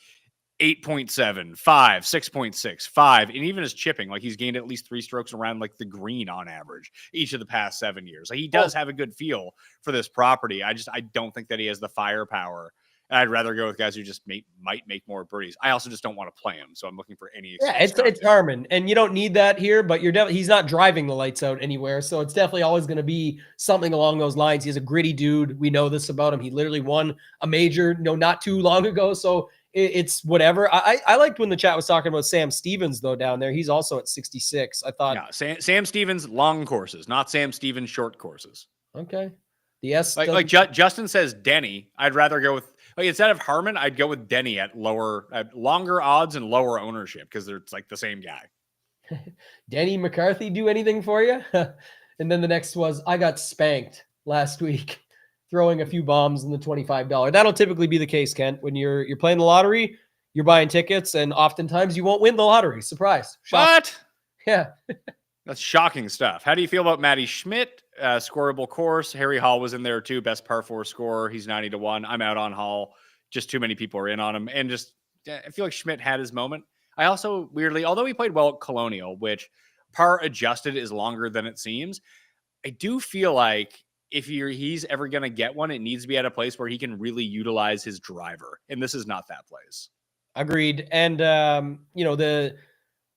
C: 8.7, 5, 6.6, 5, and even his chipping, like he's gained at least 3 strokes around like the green on average each of the past 7 years. Like he does have a good feel for this property. I don't think that he has the firepower. And I'd rather go with guys who just might make more birdies. I also just don't want to play him, so I'm looking for any.
D: Yeah, it's Harmon, and you don't need that here, but he's not driving the lights out anywhere, so it's definitely always going to be something along those lines. He's a gritty dude. We know this about him. He literally won a major, not too long ago, so it's whatever. I liked when the chat was talking about Sam Stevens though down there. He's also at 66. I thought
C: Sam Stevens long courses, not Sam Stevens short courses.
D: Okay, the S
C: like Justin says Denny. I'd rather go with. Like instead of Harmon, I'd go with Denny at longer odds and lower ownership because it's like the same guy.
D: Denny McCarthy do anything for you? And then the next was I got spanked last week, throwing a few bombs in the $25. That'll typically be the case, Kent. When you're playing the lottery, you're buying tickets, and oftentimes you won't win the lottery. Surprise!
C: What?
D: Yeah.
C: That's shocking stuff. How do you feel about Matty Schmidt? Scoreable course. Harry Hall was in there too. Best par 4 scorer. He's 90-1. I'm out on Hall. Just too many people are in on him. And just, I feel like Schmidt had his moment. I also weirdly, although he played well at Colonial, which par adjusted is longer than it seems, I do feel like if he's ever going to get one, it needs to be at a place where he can really utilize his driver. And this is not that place.
D: Agreed. And,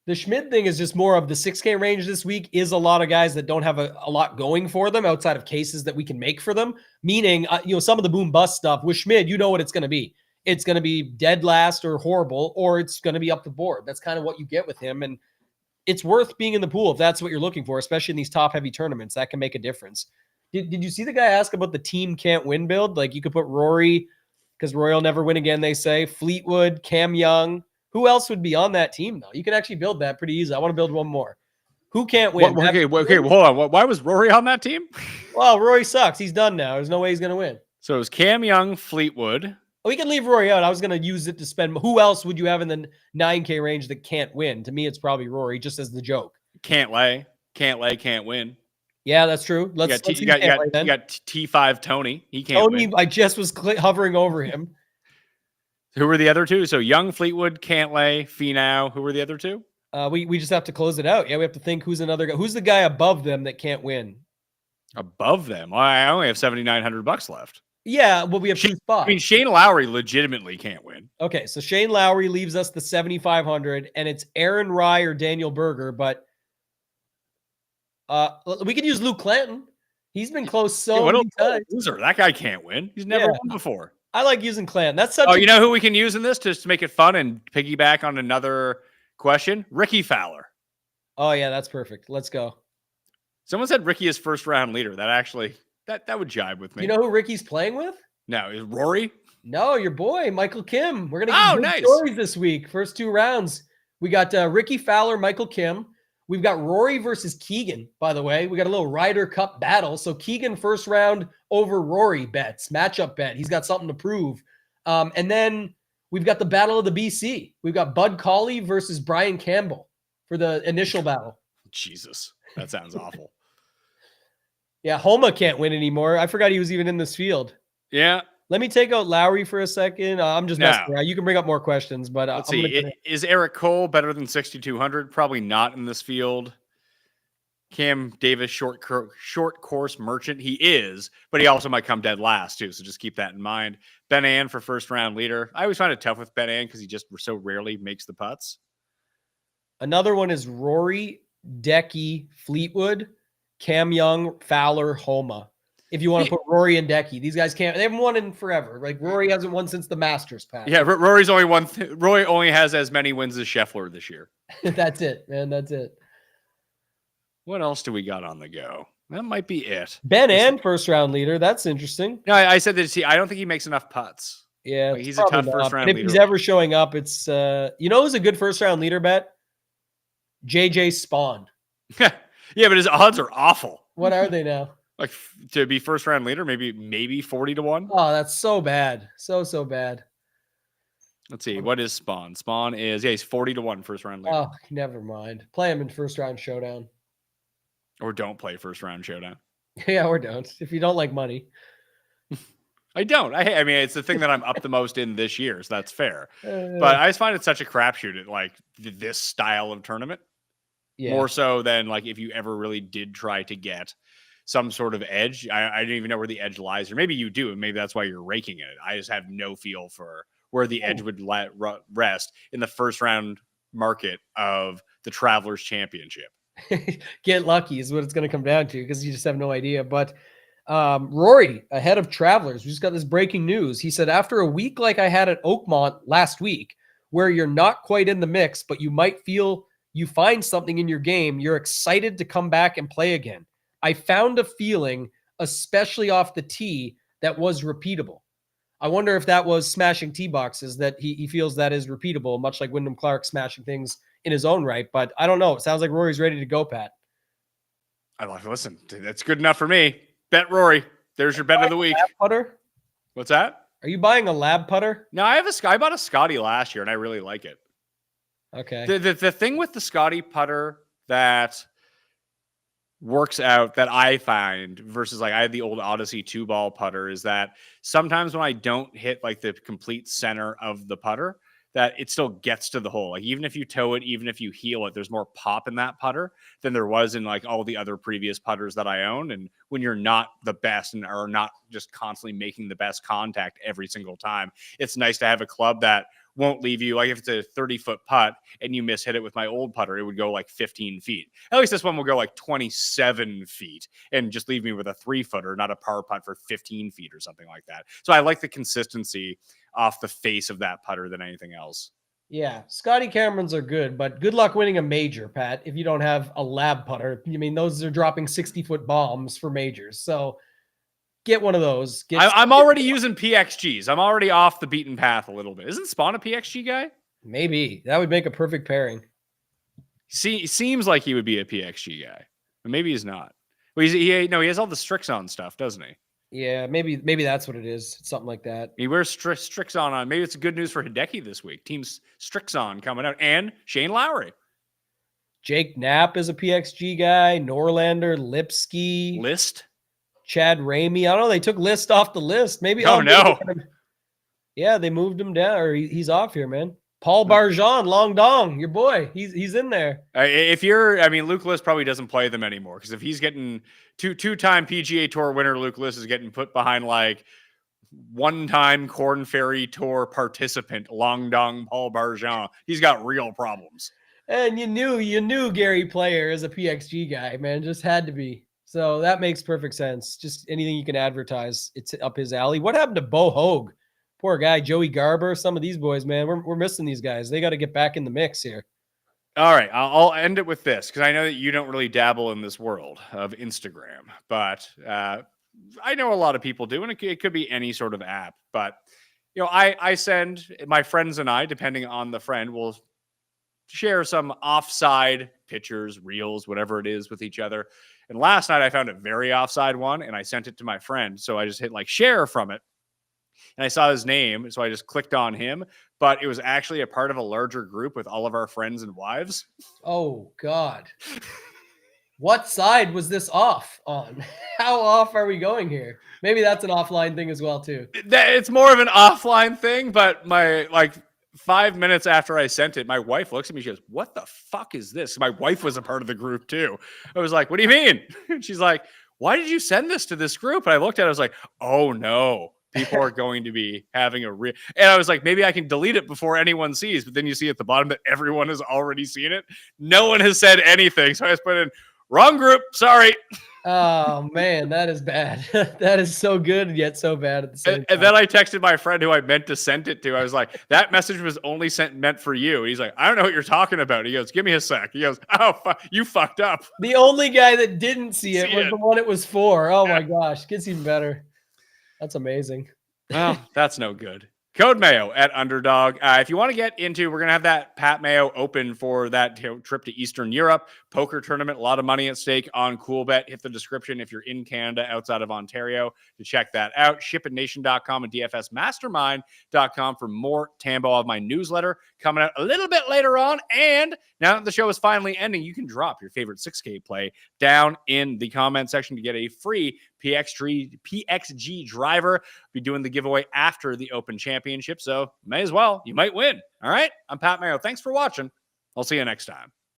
D: the Schmidt thing is just more of the 6K range this week is a lot of guys that don't have a lot going for them outside of cases that we can make for them. Meaning, some of the boom bust stuff with Schmidt, you know what it's going to be. It's going to be dead last or horrible, or it's going to be up the board. That's kind of what you get with him. And it's worth being in the pool if that's what you're looking for, especially in these top heavy tournaments. That can make a difference. Did you see the guy ask about the team can't win build? Like you could put Rory, because Rory will never win again, they say. Fleetwood, Cam Young. Who else would be on that team, though? You can actually build that pretty easy. I want to build one more. Who can't win?
C: Okay, hold on. Why was Rory on that team?
D: Well, Rory sucks. He's done now. There's no way he's going to win.
C: So it was Cam Young, Fleetwood.
D: We can leave Rory out. I was going to use it to spend. Who else would you have in the 9K range that can't win? To me, it's probably Rory, just as the joke.
C: Can't win.
D: Yeah, that's true.
C: You got T5 Tony. He can't win.
D: I just was hovering over him.
C: Who were the other two? So Young, Fleetwood, Cantlay, Finau. Who were the other two?
D: We just have to close it out. Yeah, we have to think who's another guy. Who's the guy above them that can't win?
C: Above them? Well, I only have $7,900 left.
D: Yeah, well, we have 2 spots.
C: I mean, Shane Lowry legitimately can't win.
D: Okay, so Shane Lowry leaves us the 7,500, and it's Aaron Rye or Daniel Berger, but we could use Luke Clanton. He's been close many times.
C: Loser. That guy can't win. He's never won before.
D: I like using Clanton. That's such.
C: You know who we can use in this just to make it fun and piggyback on another question? Ricky Fowler.
D: Oh yeah, that's perfect. Let's go.
C: Someone said Ricky is first round leader. That actually that would jibe with me.
D: You know who Ricky's playing with?
C: No, is Rory?
D: No, your boy Michael Kim. We're gonna get stories this week. First 2 rounds. We got Ricky Fowler, Michael Kim. We've got Rory versus Keegan, by the way. We got a little Ryder Cup battle. So Keegan first round over Rory bets, matchup bet. He's got something to prove. And then we've got the battle of the BC. We've got Bud Cauley versus Brian Campbell for the initial battle.
C: Jesus, that sounds awful.
D: Yeah, Homa can't win anymore. I forgot he was even in this field.
C: Yeah.
D: Let me take out Lowry for a second. I'm just messing around. You can bring up more questions, but
C: let's see. Is Eric Cole better than 6,200? Probably not in this field. Cam Davis, short course merchant. He is, but he also might come dead last too. So just keep that in mind. Ben Ann for first round leader. I always find it tough with Ben Ann because he just so rarely makes the putts.
D: Another one is Rory, Decky, Fleetwood, Cam Young, Fowler, Homa. If you want to put Rory and Decky, these guys can't. They haven't won in forever. Like Rory hasn't won since the Masters, Pat.
C: Yeah, Rory's only won. Rory only has as many wins as Scheffler this year.
D: That's it, man. That's it.
C: What else do we got on the go? That might be it.
D: Ben Ann, first round leader. That's interesting.
C: No, I said that. I don't think he makes enough putts.
D: Yeah,
C: Like,
D: it's
C: he's a tough
D: probably
C: first
D: not.
C: round
D: And if
C: leader.
D: he's ever showing up, it's who's a good first round leader bet? JJ Spawn.
C: Yeah, but his odds are awful.
D: What are they now?
C: Like to be first round leader, maybe 40-1.
D: Oh, that's so bad. So bad.
C: Let's see. What is Spawn? Spawn is he's 40-1 first round leader.
D: Oh, never mind. Play him in first round showdown.
C: Or don't play first round showdown.
D: Yeah, or don't. If you don't like money.
C: I don't. I mean, it's the thing that I'm up the most in this year, so that's fair.
D: Uh,
C: But I just find it such a crapshoot at like this style of tournament.
D: yeah.
C: More so than like if you ever really did try to get some sort of edge. I don't even know where the edge lies, or maybe you do, and maybe that's why you're raking it. I just have no feel for where the edge would rest in the first round market of the Travelers Championship.
D: Get lucky is what it's going to come down to because you just have no idea. But Rory, ahead of Travelers, we just got this breaking news. He said, after a week like I had at Oakmont last week, where you're not quite in the mix, but you might feel you find something in your game, you're excited to come back and play again. I found a feeling, especially off the tee, that was repeatable. I wonder if that was smashing tee boxes, that he feels that is repeatable, much like Wyndham Clark smashing things in his own right. But I don't know. It sounds like Rory's ready to go, Pat.
C: Listen, that's good enough for me. Bet Rory. There's your bet of the week.
D: Lab putter?
C: What's that?
D: Are you buying a lab putter?
C: No, I bought a Scotty last year and I really like it.
D: Okay.
C: The thing with the Scotty putter that works out that I find versus like I had the old Odyssey 2-ball putter is that sometimes when I don't hit like the complete center of the putter, that it still gets to the hole. Like even if you toe it, even if you heel it, there's more pop in that putter than there was in like all the other previous putters that I owned. And when you're not the best and are not just constantly making the best contact every single time, it's nice to have a club that won't leave you. Like if it's a 30-foot putt and you miss hit it with my old putter, it would go like 15 feet. At least this one will go like 27 feet and just leave me with a 3-footer, not a par putt for 15 feet or something like that. So I like the consistency off the face of that putter than anything else.
D: Yeah, Scotty Camerons are good, but good luck winning a major, Pat, if you don't have a lab putter. I mean, those are dropping 60-foot bombs for majors. So get one of those.
C: I'm already using PXGs. I'm already off the beaten path a little bit. Isn't Spawn a PXG guy?
D: Maybe. That would make a perfect pairing.
C: Seems like he would be a PXG guy, but maybe he's not. Well, he has all the Strixon stuff, doesn't he?
D: Yeah, maybe that's what it is. Something like that.
C: He wears Strixon on. Maybe it's good news for Hideki this week. Team's Strixon coming out. And Shane Lowry.
D: Jake Knapp is a PXG guy. Norlander, Lipsky.
C: List?
D: Chad Ramey. I don't know. They took List off the list. Maybe.
C: Oh, no.
D: Yeah, they moved him down, or he's off here, man. Paul Barjon, Long Dong, your boy. He's in there.
C: Luke List probably doesn't play them anymore because if he's getting two-time PGA Tour winner, Luke List is getting put behind like one-time Corn Ferry Tour participant, Long Dong Paul Barjon. He's got real problems.
D: And you knew Gary Player is a PXG guy, man. Just had to be. So that makes perfect sense. Just anything you can advertise, it's up his alley. What happened to Bo Hogue? Poor guy, Joey Garber, some of these boys, man. We're missing these guys. They got to get back in the mix here.
C: All right, I'll end it with this because I know that you don't really dabble in this world of Instagram, but I know a lot of people do, and it could be any sort of app. But I send my friends and I, depending on the friend, will share some offside pictures, reels, whatever it is, with each other. And last night I found a very offside one, and I sent it to my friend. So I just hit like share from it. And I saw his name, so I just clicked on him, but it was actually a part of a larger group with all of our friends and wives.
D: Oh, God. What side was this off on? How off are we going here? Maybe that's an offline thing as well, too.
C: It's more of an offline thing, but 5 minutes after I sent it, my wife looks at me, she goes, "What the fuck is this?" My wife was a part of the group, too. I was like, "What do you mean?" And she's like, "Why did you send this to this group?" And I looked at it, I was like, "Oh, no. People are going to be having and I was like, maybe I can delete it before anyone sees." But then you see at the bottom that everyone has already seen it. No one has said anything. So I just put in wrong group. Sorry.
D: Oh, man, that is bad. That is so good yet so bad at the same time.
C: And then I texted my friend who I meant to send it to. I was like, that message was only meant for you. He's like, "I don't know what you're talking about." He goes, "Give me a sec." He goes, "Oh, you fucked up."
D: The only guy that didn't see it was the one it was for. Oh, my gosh. Gets even better. That's amazing.
C: Well, that's no good. Code Mayo at Underdog. If you want to get into, we're going to have that Pat Mayo open for that trip to Eastern Europe poker tournament. A lot of money at stake on CoolBet. Hit the description if you're in Canada, outside of Ontario, to check that out. ShipItNation.com and DFSMastermind.com for more Tambo. Of my newsletter coming out a little bit later on. And now that the show is finally ending, you can drop your favorite 6K play down in the comment section to get a free PXG driver. Be doing the giveaway after the Open Championship, so may as well. You might win. All right, I'm Pat Mayo. Thanks for watching. I'll see you next time.